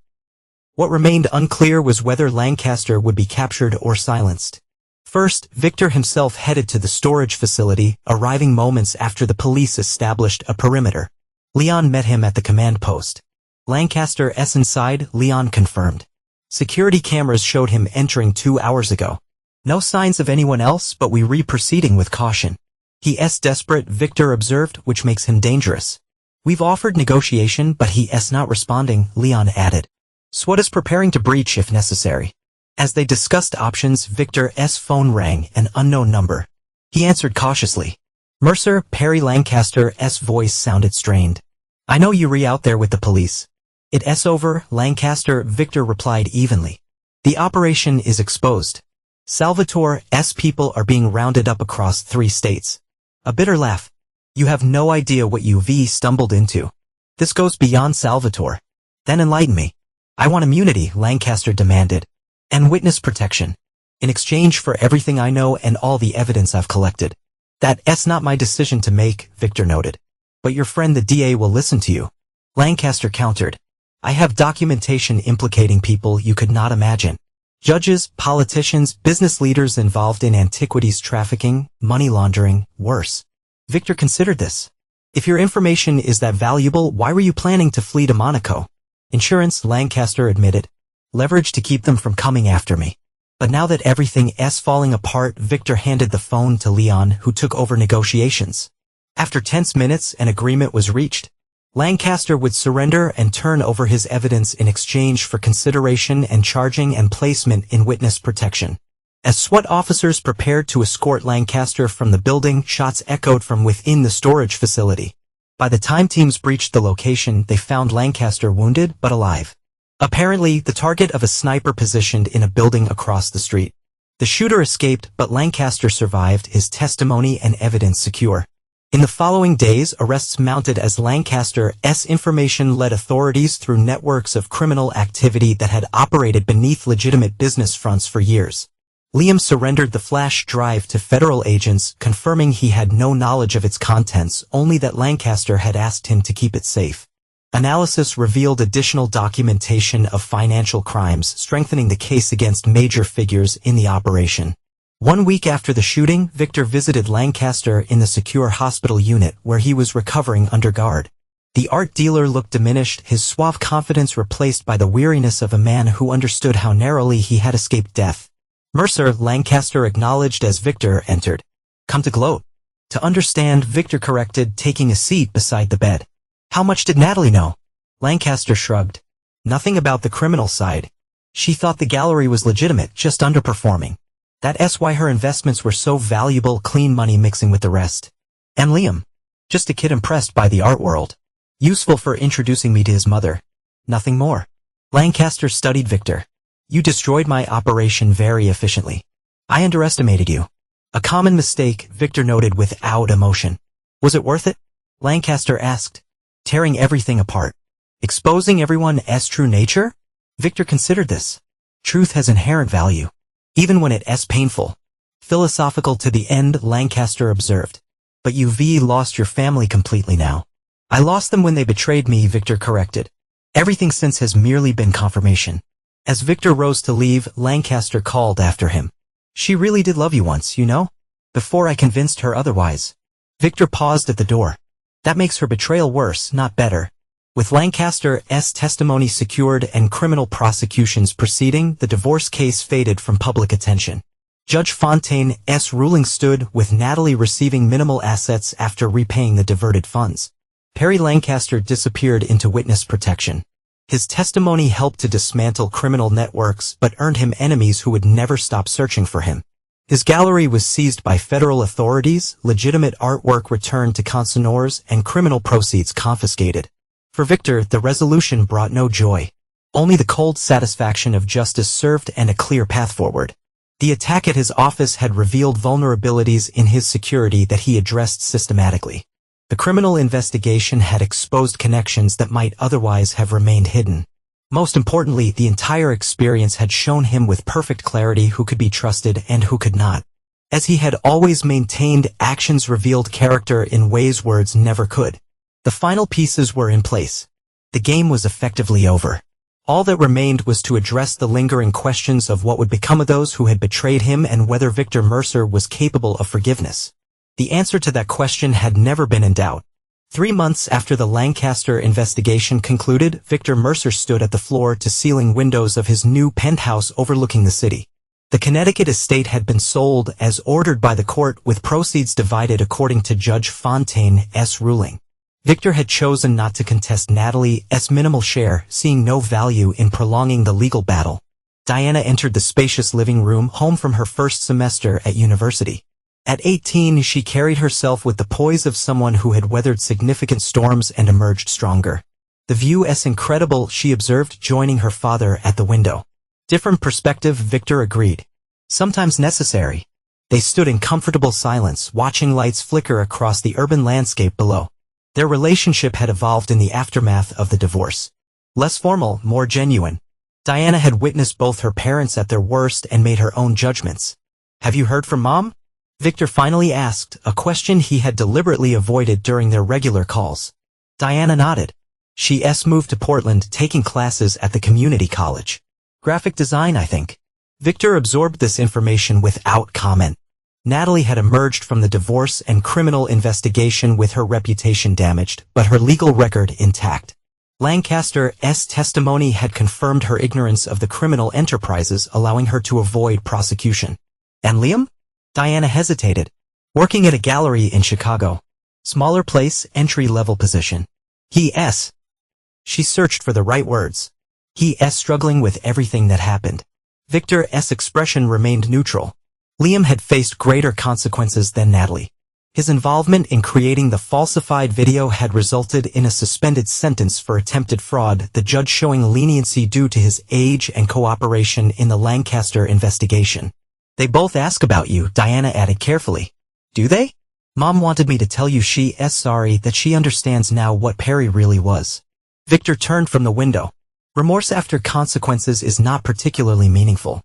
What remained unclear was whether Lancaster would be captured or silenced. First, Victor himself headed to the storage facility, arriving moments after the police established a perimeter. Leon met him at the command post. Lancaster's inside, Leon confirmed. Security cameras showed him entering 2 hours ago. No signs of anyone else, but we proceeding with caution. He's desperate, Victor observed, which makes him dangerous. We've offered negotiation, but he's not responding, Leon added. SWAT is preparing to breach if necessary. As they discussed options, Victor's phone rang, an unknown number. He answered cautiously. Mercer, Perry. Lancaster's voice sounded strained. I know you're out there with the police. It's over, Lancaster, Victor replied evenly. The operation is exposed. Salvatore's people are being rounded up across 3 states. A bitter laugh. You have no idea what you've stumbled into. This goes beyond Salvatore. Then enlighten me. I want immunity, Lancaster demanded. And witness protection. In exchange for everything I know and all the evidence I've collected. That's not my decision to make, Victor noted. But your friend the DA will listen to you. Lancaster countered. I have documentation implicating people you could not imagine. Judges, politicians, business leaders involved in antiquities trafficking, money laundering, worse. Victor considered this. If your information is that valuable, why were you planning to flee to Monaco? Insurance, Lancaster admitted. Leverage to keep them from coming after me. But now that everything's falling apart, Victor handed the phone to Leon, who took over negotiations. After tense minutes, an agreement was reached. Lancaster would surrender and turn over his evidence in exchange for consideration and charging and placement in witness protection. As SWAT officers prepared to escort Lancaster from the building, shots echoed from within the storage facility. By the time teams breached the location, they found Lancaster wounded but alive. Apparently, the target of a sniper positioned in a building across the street. The shooter escaped, but Lancaster survived, his testimony and evidence secure. In the following days, arrests mounted as Lancaster's information led authorities through networks of criminal activity that had operated beneath legitimate business fronts for years. Liam surrendered the flash drive to federal agents, confirming he had no knowledge of its contents, only that Lancaster had asked him to keep it safe. Analysis revealed additional documentation of financial crimes, strengthening the case against major figures in the operation. 1 week after the shooting, Victor visited Lancaster in the secure hospital unit where he was recovering under guard. The art dealer looked diminished, his suave confidence replaced by the weariness of a man who understood how narrowly he had escaped death. Mercer, Lancaster acknowledged as Victor entered. Come to gloat. To understand, Victor corrected, taking a seat beside the bed. How much did Natalie know? Lancaster shrugged. Nothing about the criminal side. She thought the gallery was legitimate, just underperforming. That's why her investments were so valuable, clean money mixing with the rest. And Liam? Just a kid impressed by the art world. Useful for introducing me to his mother. Nothing more. Lancaster studied Victor. You destroyed my operation very efficiently. I underestimated you. A common mistake, Victor noted without emotion. Was it worth it? Lancaster asked. Tearing everything apart. Exposing everyone's true nature? Victor considered this. Truth has inherent value. Even when it's painful. Philosophical to the end, Lancaster observed. But you've lost your family completely now. I lost them when they betrayed me, Victor corrected. Everything since has merely been confirmation. As Victor rose to leave, Lancaster called after him. She really did love you once, you know? Before I convinced her otherwise. Victor paused at the door. That makes her betrayal worse, not better. With Lancaster's testimony secured and criminal prosecutions proceeding, the divorce case faded from public attention. Judge Fontaine's ruling stood, with Natalie receiving minimal assets after repaying the diverted funds. Perry Lancaster disappeared into witness protection. His testimony helped to dismantle criminal networks but earned him enemies who would never stop searching for him. His gallery was seized by federal authorities, legitimate artwork returned to consignors, and criminal proceeds confiscated. For Victor, the resolution brought no joy. Only the cold satisfaction of justice served and a clear path forward. The attack at his office had revealed vulnerabilities in his security that he addressed systematically. The criminal investigation had exposed connections that might otherwise have remained hidden. Most importantly, the entire experience had shown him with perfect clarity who could be trusted and who could not. As he had always maintained, actions revealed character in ways words never could. The final pieces were in place. The game was effectively over. All that remained was to address the lingering questions of what would become of those who had betrayed him and whether Victor Mercer was capable of forgiveness. The answer to that question had never been in doubt. 3 months after the Lancaster investigation concluded, Victor Mercer stood at the floor-to-ceiling windows of his new penthouse overlooking the city. The Connecticut estate had been sold as ordered by the court, with proceeds divided according to Judge Fontaine's ruling. Victor had chosen not to contest Natalie's minimal share, seeing no value in prolonging the legal battle. Diana entered the spacious living room, home from her first semester at university. At 18, she carried herself with the poise of someone who had weathered significant storms and emerged stronger. The view is incredible, she observed, joining her father at the window. Different perspective, Victor agreed. Sometimes necessary. They stood in comfortable silence, watching lights flicker across the urban landscape below. Their relationship had evolved in the aftermath of the divorce. Less formal, more genuine. Diana had witnessed both her parents at their worst and made her own judgments. Have you heard from Mom? Victor finally asked, a question he had deliberately avoided during their regular calls. Diana nodded. She's moved to Portland, taking classes at the community college. Graphic design, I think. Victor absorbed this information without comment. Natalie had emerged from the divorce and criminal investigation with her reputation damaged, but her legal record intact. Lancaster's testimony had confirmed her ignorance of the criminal enterprises, allowing her to avoid prosecution. And Liam? Diana hesitated. Working at a gallery in Chicago. Smaller place, entry-level position. She searched for the right words. He's struggling with everything that happened. Victor's expression remained neutral. Liam had faced greater consequences than Natalie. His involvement in creating the falsified video had resulted in a suspended sentence for attempted fraud, the judge showing leniency due to his age and cooperation in the Lancaster investigation. They both ask about you, Diana added carefully. Do they? Mom wanted me to tell you she's sorry, that she understands now what Perry really was. Victor turned from the window. Remorse after consequences is not particularly meaningful.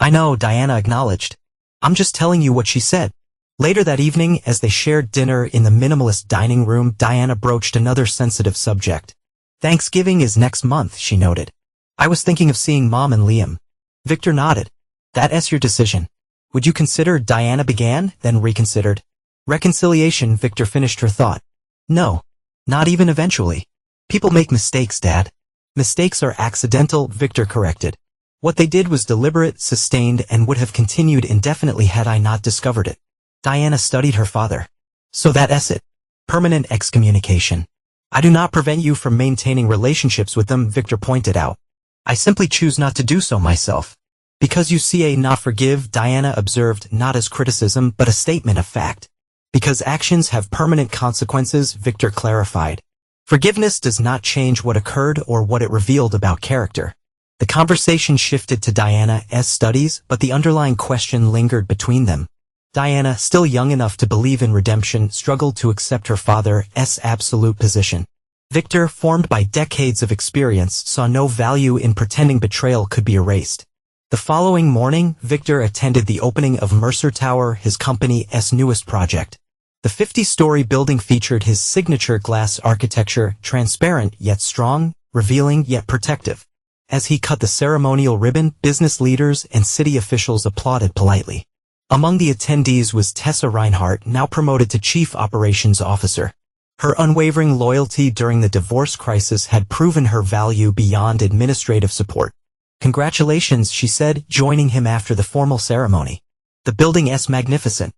I know, Diana acknowledged. I'm just telling you what she said. Later that evening, as they shared dinner in the minimalist dining room, Diana broached another sensitive subject. Thanksgiving is next month, she noted. I was thinking of seeing Mom and Liam. Victor nodded. That's your decision. Would you consider? Diana began, then reconsidered. Reconciliation, Victor finished her thought. No. Not even eventually. People make mistakes, Dad. Mistakes are accidental, Victor corrected. What they did was deliberate, sustained, and would have continued indefinitely had I not discovered it. Diana studied her father. So that's it. Permanent excommunication. I do not prevent you from maintaining relationships with them, Victor pointed out. I simply choose not to do so myself. Because you see, a not forgive, Diana observed, not as criticism but a statement of fact. Because actions have permanent consequences, Victor clarified. Forgiveness does not change what occurred or what it revealed about character. The conversation shifted to Diana's studies, but the underlying question lingered between them. Diana, still young enough to believe in redemption, struggled to accept her father's absolute position. Victor, formed by decades of experience, saw no value in pretending betrayal could be erased. The following morning, Victor attended the opening of Mercer Tower, his company's newest project. The 50-story building featured his signature glass architecture, transparent yet strong, revealing yet protective. As he cut the ceremonial ribbon, business leaders and city officials applauded politely. Among the attendees was Tessa Reinhardt, now promoted to Chief Operations Officer. Her unwavering loyalty during the divorce crisis had proven her value beyond administrative support. Congratulations, she said, joining him after the formal ceremony. The building's magnificent.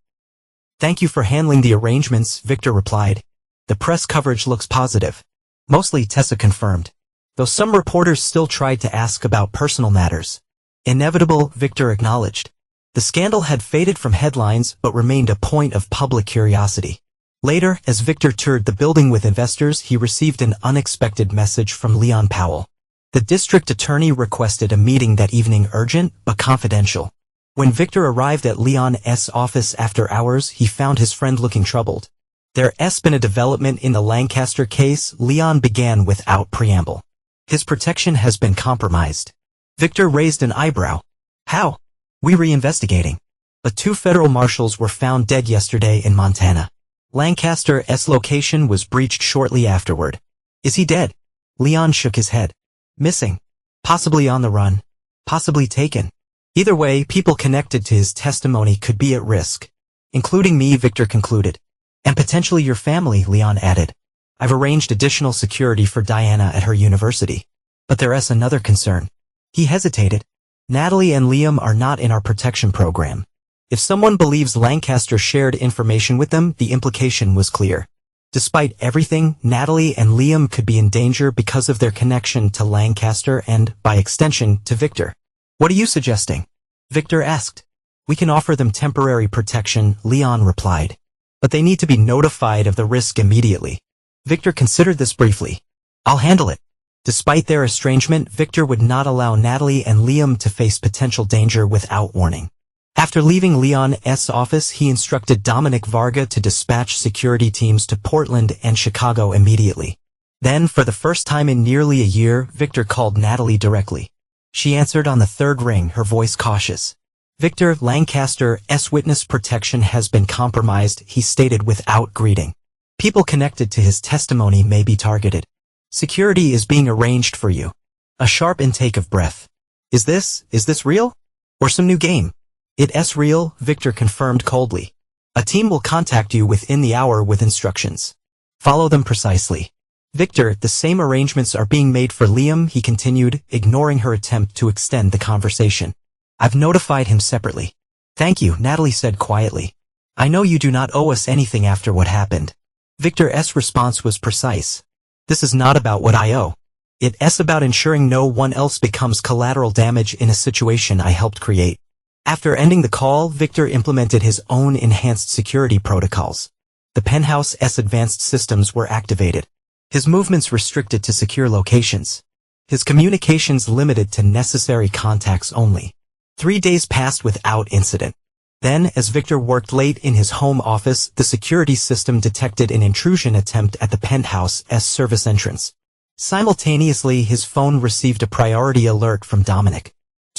Thank you for handling the arrangements, Victor replied. The press coverage looks positive. Mostly, Tessa confirmed. Though some reporters still tried to ask about personal matters. Inevitable, Victor acknowledged. The scandal had faded from headlines but remained a point of public curiosity. Later, as Victor toured the building with investors, he received an unexpected message from Leon Powell. The district attorney requested a meeting that evening, urgent but confidential. When Victor arrived at Leon's office after hours, he found his friend looking troubled. There's been a development in the Lancaster case, Leon began without preamble. His protection has been compromised. Victor raised an eyebrow. How? We're reinvestigating. But 2 federal marshals were found dead yesterday in Montana. Lancaster's location was breached shortly afterward. Is he dead? Leon shook his head. Missing. Possibly on the run. Possibly taken. Either way, people connected to his testimony could be at risk. Including me, Victor concluded. And potentially your family, Leon added. I've arranged additional security for Diana at her university. But there's another concern. He hesitated. Natalie and Liam are not in our protection program. If someone believes Lancaster shared information with them, the implication was clear. Despite everything, Natalie and Liam could be in danger because of their connection to Lancaster and, by extension, to Victor. What are you suggesting? Victor asked. We can offer them temporary protection, Leon replied. But they need to be notified of the risk immediately. Victor considered this briefly. I'll handle it. Despite their estrangement, Victor would not allow Natalie and Liam to face potential danger without warning. After leaving Leon's office, he instructed Dominic Varga to dispatch security teams to Portland and Chicago immediately. Then, for the first time in nearly a year, Victor called Natalie directly. She answered on the 3rd ring, her voice cautious. Victor, Lancaster's witness protection has been compromised, he stated without greeting. People connected to his testimony may be targeted. Security is being arranged for you. A sharp intake of breath. Is this real? Or some new game? It's real, Victor confirmed coldly. A team will contact you within the hour with instructions. Follow them precisely. Victor, the same arrangements are being made for Liam, he continued, ignoring her attempt to extend the conversation. I've notified him separately. Thank you, Natalie said quietly. I know you do not owe us anything after what happened. Victor's response was precise. This is not about what I owe. It's about ensuring no one else becomes collateral damage in a situation I helped create. After ending the call, Victor implemented his own enhanced security protocols. The penthouse's advanced systems were activated. His movements restricted to secure locations. His communications limited to necessary contacts only. 3 days passed without incident. Then, as Victor worked late in his home office, the security system detected an intrusion attempt at the penthouse's service entrance. Simultaneously, his phone received a priority alert from Dominic.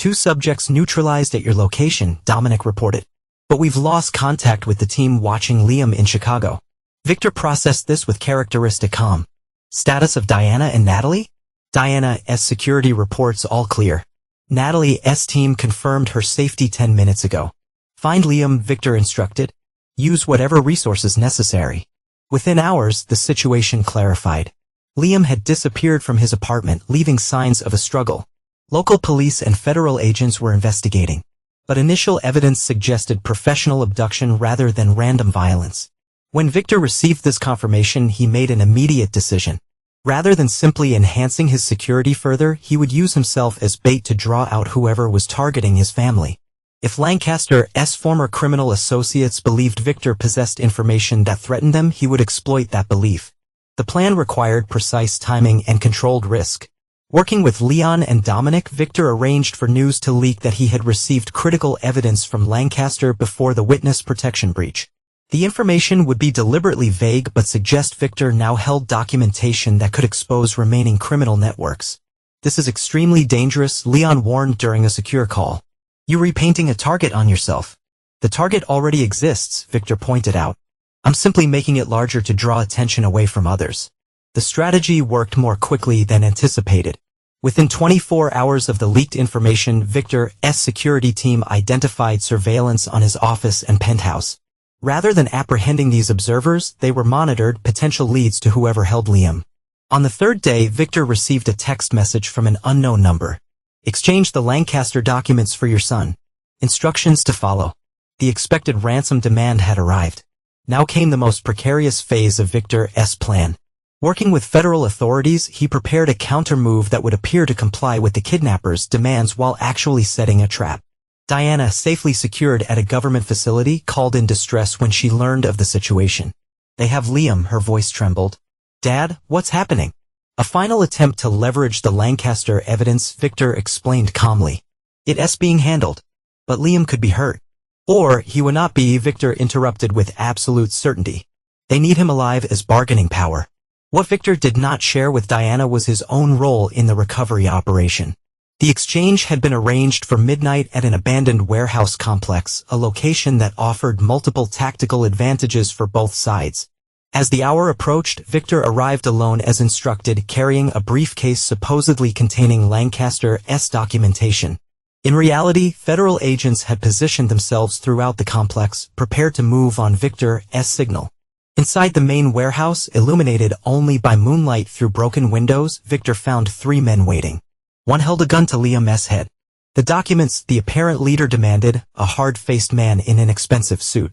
2 subjects neutralized at your location, Dominic reported. But we've lost contact with the team watching Liam in Chicago. Victor processed this with characteristic calm. Status of Diana and Natalie? Diana's security reports all clear. Natalie's team confirmed her safety 10 minutes ago. Find Liam, Victor instructed. Use whatever resources necessary. Within hours, the situation clarified. Liam had disappeared from his apartment, leaving signs of a struggle. Local police and federal agents were investigating. But initial evidence suggested professional abduction rather than random violence. When Victor received this confirmation, he made an immediate decision. Rather than simply enhancing his security further, he would use himself as bait to draw out whoever was targeting his family. If Lancaster's former criminal associates believed Victor possessed information that threatened them, he would exploit that belief. The plan required precise timing and controlled risk. Working with Leon and Dominic, Victor arranged for news to leak that he had received critical evidence from Lancaster before the witness protection breach. The information would be deliberately vague but suggest Victor now held documentation that could expose remaining criminal networks. This is extremely dangerous, Leon warned during a secure call. You're repainting a target on yourself. The target already exists, Victor pointed out. I'm simply making it larger to draw attention away from others. The strategy worked more quickly than anticipated. Within 24 hours of the leaked information, Victor's security team identified surveillance on his office and penthouse. Rather than apprehending these observers, they were monitored, potential leads to whoever held Liam. On the 3rd day, Victor received a text message from an unknown number. Exchange the Lancaster documents for your son. Instructions to follow. The expected ransom demand had arrived. Now came the most precarious phase of Victor's plan. Working with federal authorities, he prepared a counter-move that would appear to comply with the kidnappers' demands while actually setting a trap. Diana, safely secured at a government facility, called in distress when she learned of the situation. They have Liam, her voice trembled. Dad, what's happening? A final attempt to leverage the Lancaster evidence, Victor explained calmly. It's being handled. But Liam could be hurt. Or he would not be, Victor interrupted with absolute certainty. They need him alive as bargaining power. What Victor did not share with Diana was his own role in the recovery operation. The exchange had been arranged for midnight at an abandoned warehouse complex, a location that offered multiple tactical advantages for both sides. As the hour approached, Victor arrived alone as instructed, carrying a briefcase supposedly containing Lancaster's documentation. In reality, federal agents had positioned themselves throughout the complex, prepared to move on Victor's signal. Inside the main warehouse, illuminated only by moonlight through broken windows, Victor found 3 men waiting. One held a gun to Liam's head. The documents, the apparent leader demanded, a hard-faced man in an expensive suit.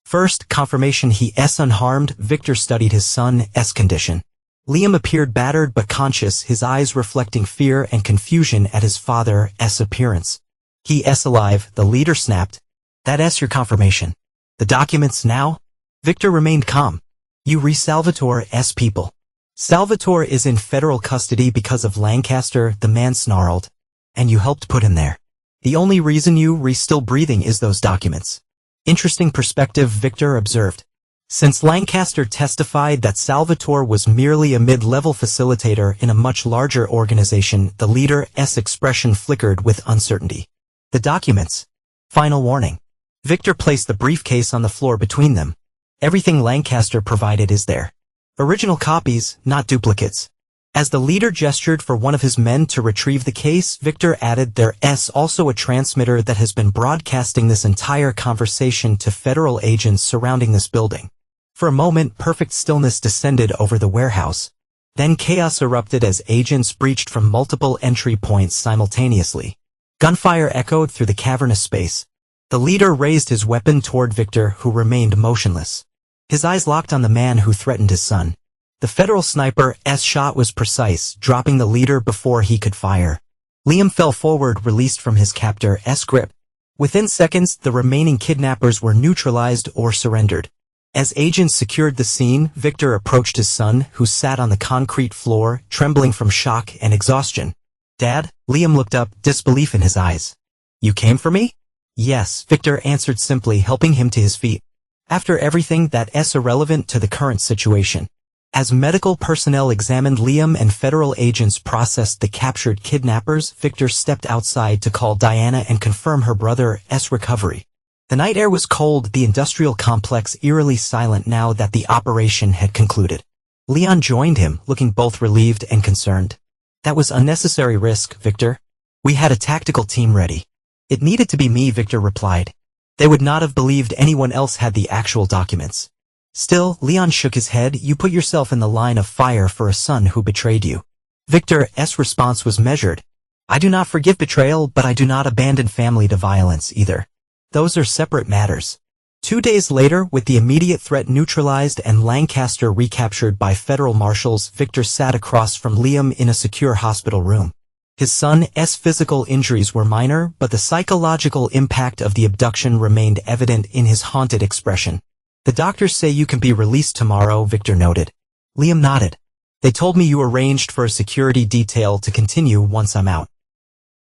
First, confirmation he's unharmed, Victor studied his son's condition. Liam appeared battered but conscious, his eyes reflecting fear and confusion at his father's appearance. He's alive, the leader snapped. That's your confirmation. The documents now? Victor remained calm. You re-Salvatore's people. Salvatore is in federal custody because of Lancaster, the man snarled. And you helped put him there. The only reason you're still breathing is those documents. Interesting perspective, Victor observed. Since Lancaster testified that Salvatore was merely a mid-level facilitator in a much larger organization, the leader's expression flickered with uncertainty. The documents. Final warning. Victor placed the briefcase on the floor between them. Everything Lancaster provided is there. Original copies, not duplicates. As the leader gestured for one of his men to retrieve the case, Victor added, there's also a transmitter that has been broadcasting this entire conversation to federal agents surrounding this building. For a moment, perfect stillness descended over the warehouse. Then chaos erupted as agents breached from multiple entry points simultaneously. Gunfire echoed through the cavernous space. The leader raised his weapon toward Victor, who remained motionless. His eyes locked on the man who threatened his son. The federal sniper's shot was precise, dropping the leader before he could fire. Liam fell forward, released from his captor's grip. Within seconds, the remaining kidnappers were neutralized or surrendered. As agents secured the scene, Victor approached his son, who sat on the concrete floor, trembling from shock and exhaustion. Dad? Liam looked up, disbelief in his eyes. You came for me? Yes, Victor answered simply, helping him to his feet. After everything, that's irrelevant to the current situation. As medical personnel examined Liam and federal agents processed the captured kidnappers, Victor stepped outside to call Diana and confirm her brother's recovery. The night air was cold, the industrial complex eerily silent now that the operation had concluded. Leon joined him, looking both relieved and concerned. That was unnecessary risk, Victor. We had a tactical team ready. It needed to be me, Victor replied. They would not have believed anyone else had the actual documents. Still, Leon shook his head. You put yourself in the line of fire for a son who betrayed you. Victor's response was measured. I do not forgive betrayal, but I do not abandon family to violence either. Those are separate matters. 2 days later, with the immediate threat neutralized and Lancaster recaptured by federal marshals, Victor sat across from Liam in a secure hospital room. His son's physical injuries were minor, but the psychological impact of the abduction remained evident in his haunted expression. The doctors say you can be released tomorrow, Victor noted. Liam nodded. They told me you arranged for a security detail to continue once I'm out.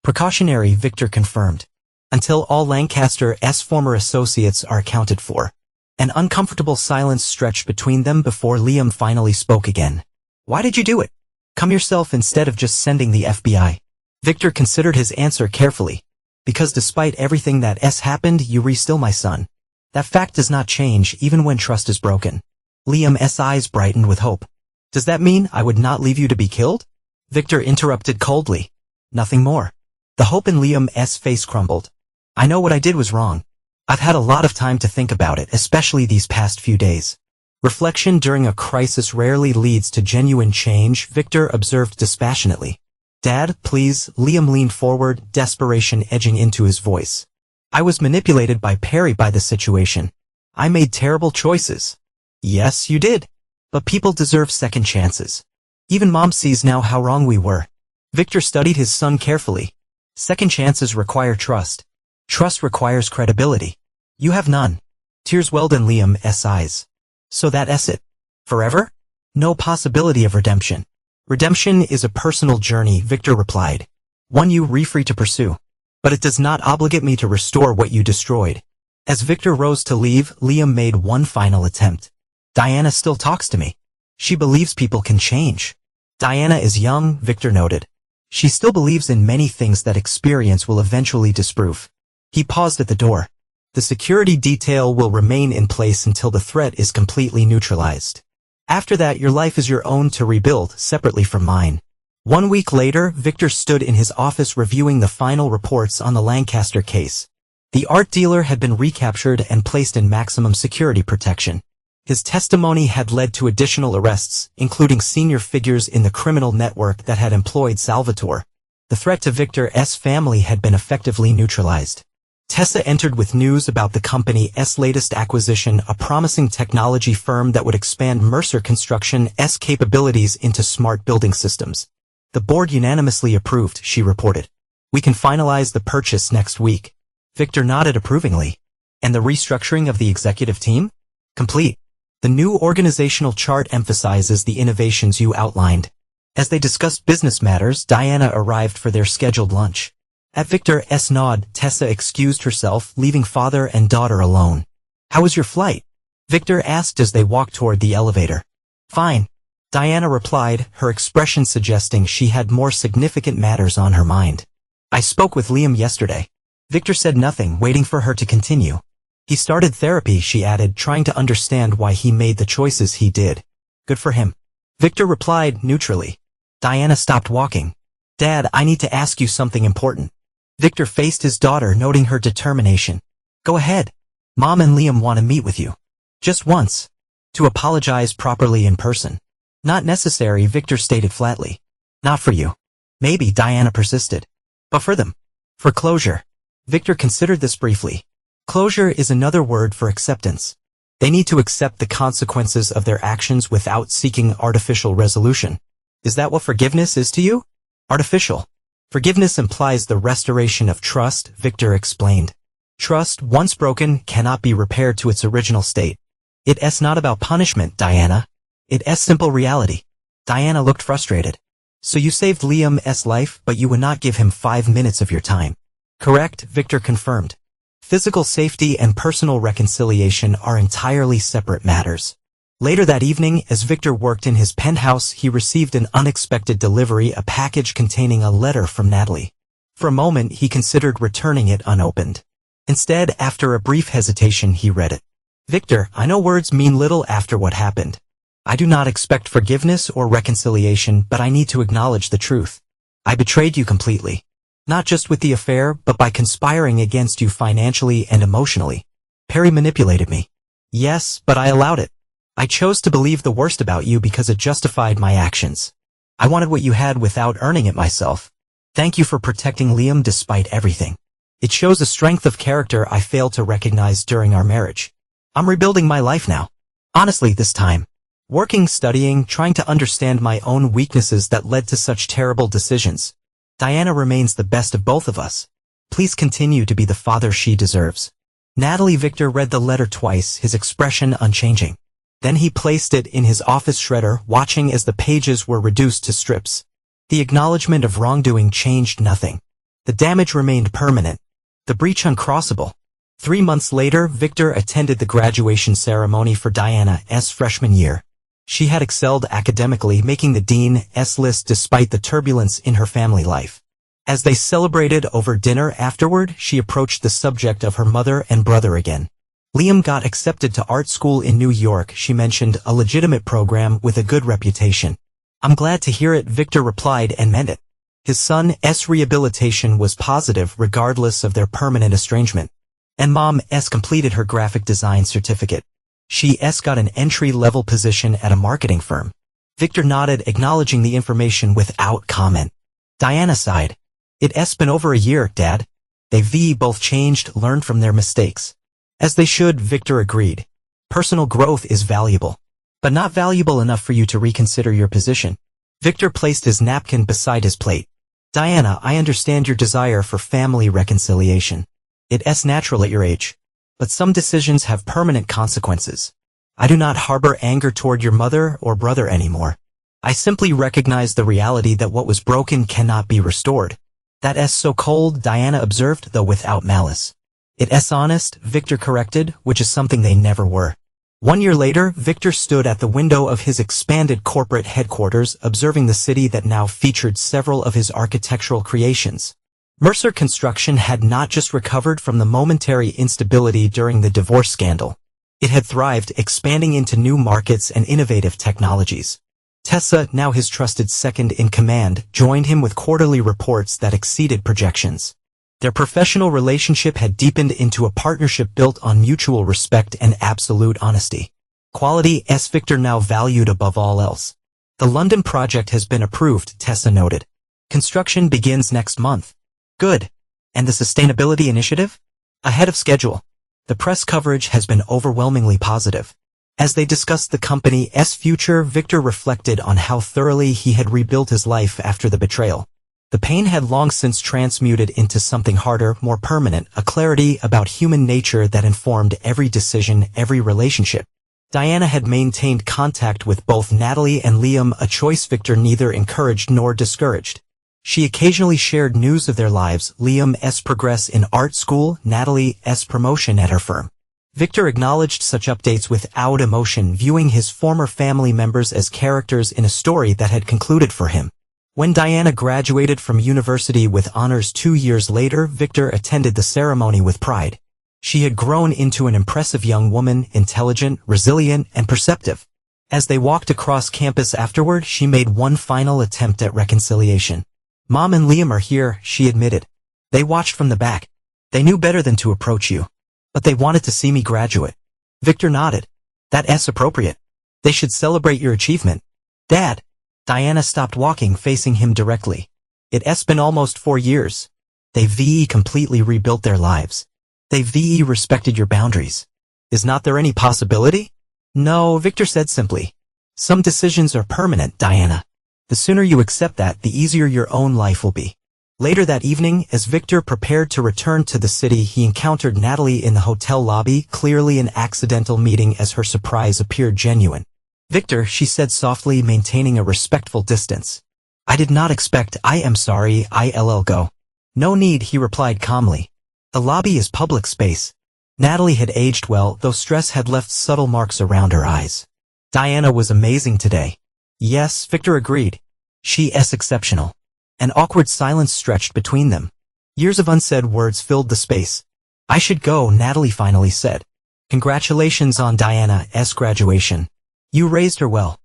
Precautionary, Victor confirmed. Until all Lancaster's former associates are accounted for. An uncomfortable silence stretched between them before Liam finally spoke again. Why did you do it? Come yourself instead of just sending the FBI. Victor considered his answer carefully. Because despite everything that's happened, you were still my son. That fact does not change even when trust is broken. Liam's eyes brightened with hope. Does that mean I would not leave you to be killed? Victor interrupted coldly. Nothing more. The hope in Liam's face crumbled. I know what I did was wrong. I've had a lot of time to think about it, especially these past few days. Reflection during a crisis rarely leads to genuine change, Victor observed dispassionately. Dad, please, Liam leaned forward, desperation edging into his voice. I was manipulated by Perry by the situation. I made terrible choices. Yes, you did. But people deserve second chances. Even Mom sees now how wrong we were. Victor studied his son carefully. Second chances require trust. Trust requires credibility. You have none. Tears welled in Liam's eyes. So that's it. Forever? No possibility of redemption. Redemption is a personal journey, Victor replied. One you are free to pursue. But it does not obligate me to restore what you destroyed. As Victor rose to leave, Liam made one final attempt. Diana still talks to me. She believes people can change. Diana is young, Victor noted. She still believes in many things that experience will eventually disprove. He paused at the door. The security detail will remain in place until the threat is completely neutralized. After that, your life is your own to rebuild, separately from mine. 1 week later, Victor stood in his office reviewing the final reports on the Lancaster case. The art dealer had been recaptured and placed in maximum security protection. His testimony had led to additional arrests, including senior figures in the criminal network that had employed Salvatore. The threat to Victor's family had been effectively neutralized. Tessa entered with news about the company's latest acquisition, a promising technology firm that would expand Mercer Construction's capabilities into smart building systems. The board unanimously approved, she reported. We can finalize the purchase next week. Victor nodded approvingly. And the restructuring of the executive team? Complete. The new organizational chart emphasizes the innovations you outlined. As they discussed business matters, Diana arrived for their scheduled lunch. At Victor's nod, Tessa excused herself, leaving father and daughter alone. How was your flight? Victor asked as they walked toward the elevator. Fine. Diana replied, her expression suggesting she had more significant matters on her mind. I spoke with Liam yesterday. Victor said nothing, waiting for her to continue. He started therapy, she added, trying to understand why he made the choices he did. Good for him. Victor replied neutrally. Diana stopped walking. Dad, I need to ask you something important. Victor faced his daughter, noting her determination. Go ahead. Mom and Liam want to meet with you. Just once. To apologize properly in person. Not necessary, Victor stated flatly. Not for you. Maybe, Diana persisted. But for them. For closure. Victor considered this briefly. Closure is another word for acceptance. They need to accept the consequences of their actions without seeking artificial resolution. Is that what forgiveness is to you? Artificial. Forgiveness implies the restoration of trust, Victor explained. Trust, once broken, cannot be repaired to its original state. It's not about punishment, Diana. It's simple reality. Diana looked frustrated. So you saved Liam's life, but you would not give him 5 minutes of your time. Correct, Victor confirmed. Physical safety and personal reconciliation are entirely separate matters. Later that evening, as Victor worked in his penthouse, he received an unexpected delivery, a package containing a letter from Natalie. For a moment, he considered returning it unopened. Instead, after a brief hesitation, he read it. Victor, I know words mean little after what happened. I do not expect forgiveness or reconciliation, but I need to acknowledge the truth. I betrayed you completely. Not just with the affair, but by conspiring against you financially and emotionally. Perry manipulated me. Yes, but I allowed it. I chose to believe the worst about you because it justified my actions. I wanted what you had without earning it myself. Thank you for protecting Liam despite everything. It shows a strength of character I failed to recognize during our marriage. I'm rebuilding my life now. Honestly, this time. Working, studying, trying to understand my own weaknesses that led to such terrible decisions. Diana remains the best of both of us. Please continue to be the father she deserves. Natalie. Victor read the letter twice, his expression unchanging. Then he placed it in his office shredder, watching as the pages were reduced to strips. The acknowledgement of wrongdoing changed nothing. The damage remained permanent. The breach uncrossable. 3 months later, Victor attended the graduation ceremony for Diana's freshman year. She had excelled academically, making the dean's list despite the turbulence in her family life. As they celebrated over dinner afterward, she approached the subject of her mother and brother again. Liam got accepted to art school in New York, she mentioned, a legitimate program with a good reputation. I'm glad to hear it, Victor replied, and meant it. His son's rehabilitation was positive regardless of their permanent estrangement. And Mom's completed her graphic design certificate. She's got an entry-level position at a marketing firm. Victor nodded, acknowledging the information without comment. Diana sighed. It's been over a year, Dad. They've both changed, learned from their mistakes. As they should, Victor agreed. Personal growth is valuable. But not valuable enough for you to reconsider your position. Victor placed his napkin beside his plate. Diana, I understand your desire for family reconciliation. It's natural at your age. But some decisions have permanent consequences. I do not harbor anger toward your mother or brother anymore. I simply recognize the reality that what was broken cannot be restored. That's so cold, Diana observed, though without malice. It's honest, Victor corrected, which is something they never were. 1 year later, Victor stood at the window of his expanded corporate headquarters, observing the city that now featured several of his architectural creations. Mercer Construction had not just recovered from the momentary instability during the divorce scandal. It had thrived, expanding into new markets and innovative technologies. Tessa, now his trusted second-in-command, joined him with quarterly reports that exceeded projections. Their professional relationship had deepened into a partnership built on mutual respect and absolute honesty. Quality, Victor now valued above all else. The London project has been approved, Tessa noted. Construction begins next month. Good. And the sustainability initiative? Ahead of schedule. The press coverage has been overwhelmingly positive. As they discussed the company's future, Victor reflected on how thoroughly he had rebuilt his life after the betrayal. The pain had long since transmuted into something harder, more permanent, a clarity about human nature that informed every decision, every relationship. Diana had maintained contact with both Natalie and Liam, a choice Victor neither encouraged nor discouraged. She occasionally shared news of their lives, Liam's progress in art school, Natalie's promotion at her firm. Victor acknowledged such updates without emotion, viewing his former family members as characters in a story that had concluded for him. When Diana graduated from university with honors 2 years later, Victor attended the ceremony with pride. She had grown into an impressive young woman, intelligent, resilient, and perceptive. As they walked across campus afterward, she made one final attempt at reconciliation. Mom and Liam are here, she admitted. They watched from the back. They knew better than to approach you. But they wanted to see me graduate. Victor nodded. That's appropriate. They should celebrate your achievement. Dad. Diana stopped walking, facing him directly. It's been almost 4 years. They've completely rebuilt their lives. They've respected your boundaries. Is not there any possibility? No, Victor said simply. Some decisions are permanent, Diana. The sooner you accept that, the easier your own life will be. Later that evening, as Victor prepared to return to the city, he encountered Natalie in the hotel lobby, clearly an accidental meeting as her surprise appeared genuine. Victor, she said softly, maintaining a respectful distance. I did not expect. I am sorry, I'll go. No need, he replied calmly. The lobby is public space. Natalie had aged well, though stress had left subtle marks around her eyes. Diana was amazing today. Yes, Victor agreed. She is exceptional. An awkward silence stretched between them. Years of unsaid words filled the space. I should go, Natalie finally said. Congratulations on Diana's graduation. You raised her well.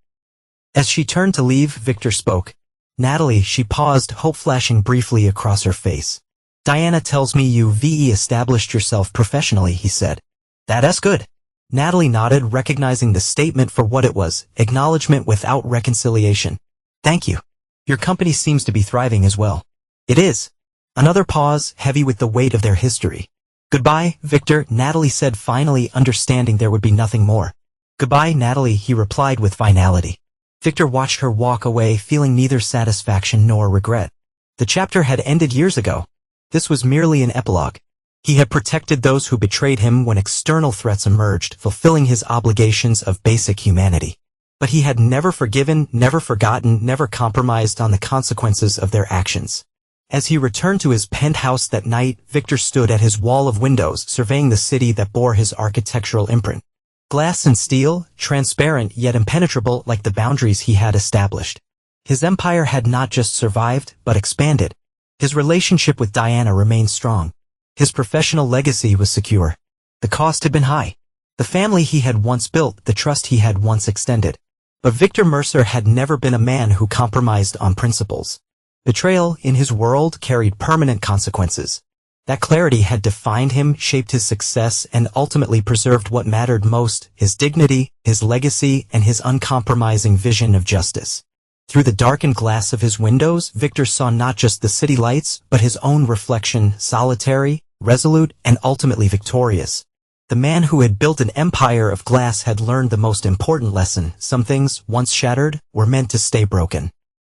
As she turned to leave, Victor spoke. Natalie, she paused, hope flashing briefly across her face. Diana tells me you've established yourself professionally, he said. That's good. Natalie nodded, recognizing the statement for what it was, acknowledgement without reconciliation. Thank you. Your company seems to be thriving as well. It is. Another pause, heavy with the weight of their history. Goodbye, Victor, Natalie said, finally understanding there would be nothing more. Goodbye, Natalie, he replied with finality. Victor watched her walk away, feeling neither satisfaction nor regret. The chapter had ended years ago. This was merely an epilogue. He had protected those who betrayed him when external threats emerged, fulfilling his obligations of basic humanity. But he had never forgiven, never forgotten, never compromised on the consequences of their actions. As he returned to his penthouse that night, Victor stood at his wall of windows, surveying the city that bore his architectural imprint. Glass and steel, transparent yet impenetrable like the boundaries he had established. His empire had not just survived, but expanded. His relationship with Diana remained strong. His professional legacy was secure. The cost had been high. The family he had once built, the trust he had once extended. But Victor Mercer had never been a man who compromised on principles. Betrayal, in his world, carried permanent consequences. That clarity had defined him, shaped his success, and ultimately preserved what mattered most, his dignity, his legacy, and his uncompromising vision of justice. Through the darkened glass of his windows, Victor saw not just the city lights, but his own reflection, solitary, resolute, and ultimately victorious. The man who had built an empire of glass had learned the most important lesson: some things, once shattered, were meant to stay broken.